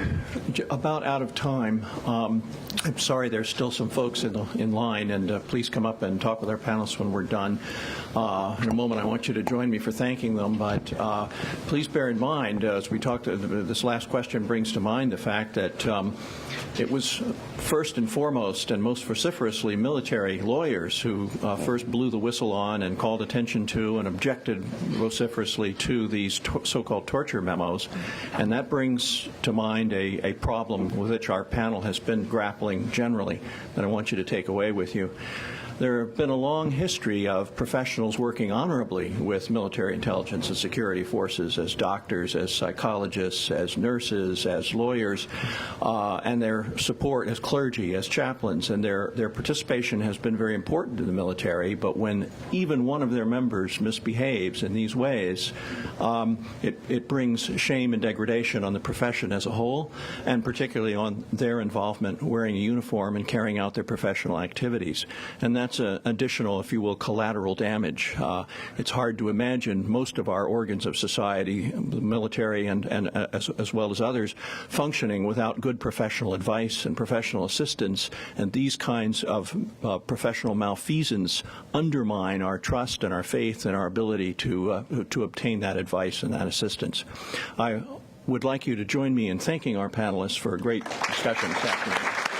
about out of time. I'm sorry, there's still some folks in line, and please come up and talk with our panelists when we're done. In a moment, I want you to join me for thanking them, but please bear in mind, as we talked, this last question brings to mind the fact that it was first and foremost and most vociferously military lawyers who first blew the whistle on and called attention to and objected vociferously to these so-called torture memos, and that brings to mind a problem with which our panel has been grappling generally that I want you to take away with you. There have been a long history of professionals working honorably with military intelligence and security forces as doctors, as psychologists, as nurses, as lawyers, and their support as clergy, as chaplains, and their participation has been very important to the military. But when even one of their members misbehaves in these ways, it brings shame and degradation on the profession as a whole, and particularly on their involvement wearing a uniform and carrying out their professional activities. And that's an additional, if you will, collateral damage. It's hard to imagine most of our organs of society, the military and as well as others, functioning without good professional advice and professional assistance, and these kinds of professional malfeasance undermine our trust and our faith and our ability to obtain that advice and that assistance. I would like you to join me in thanking our panelists for a great discussion this afternoon.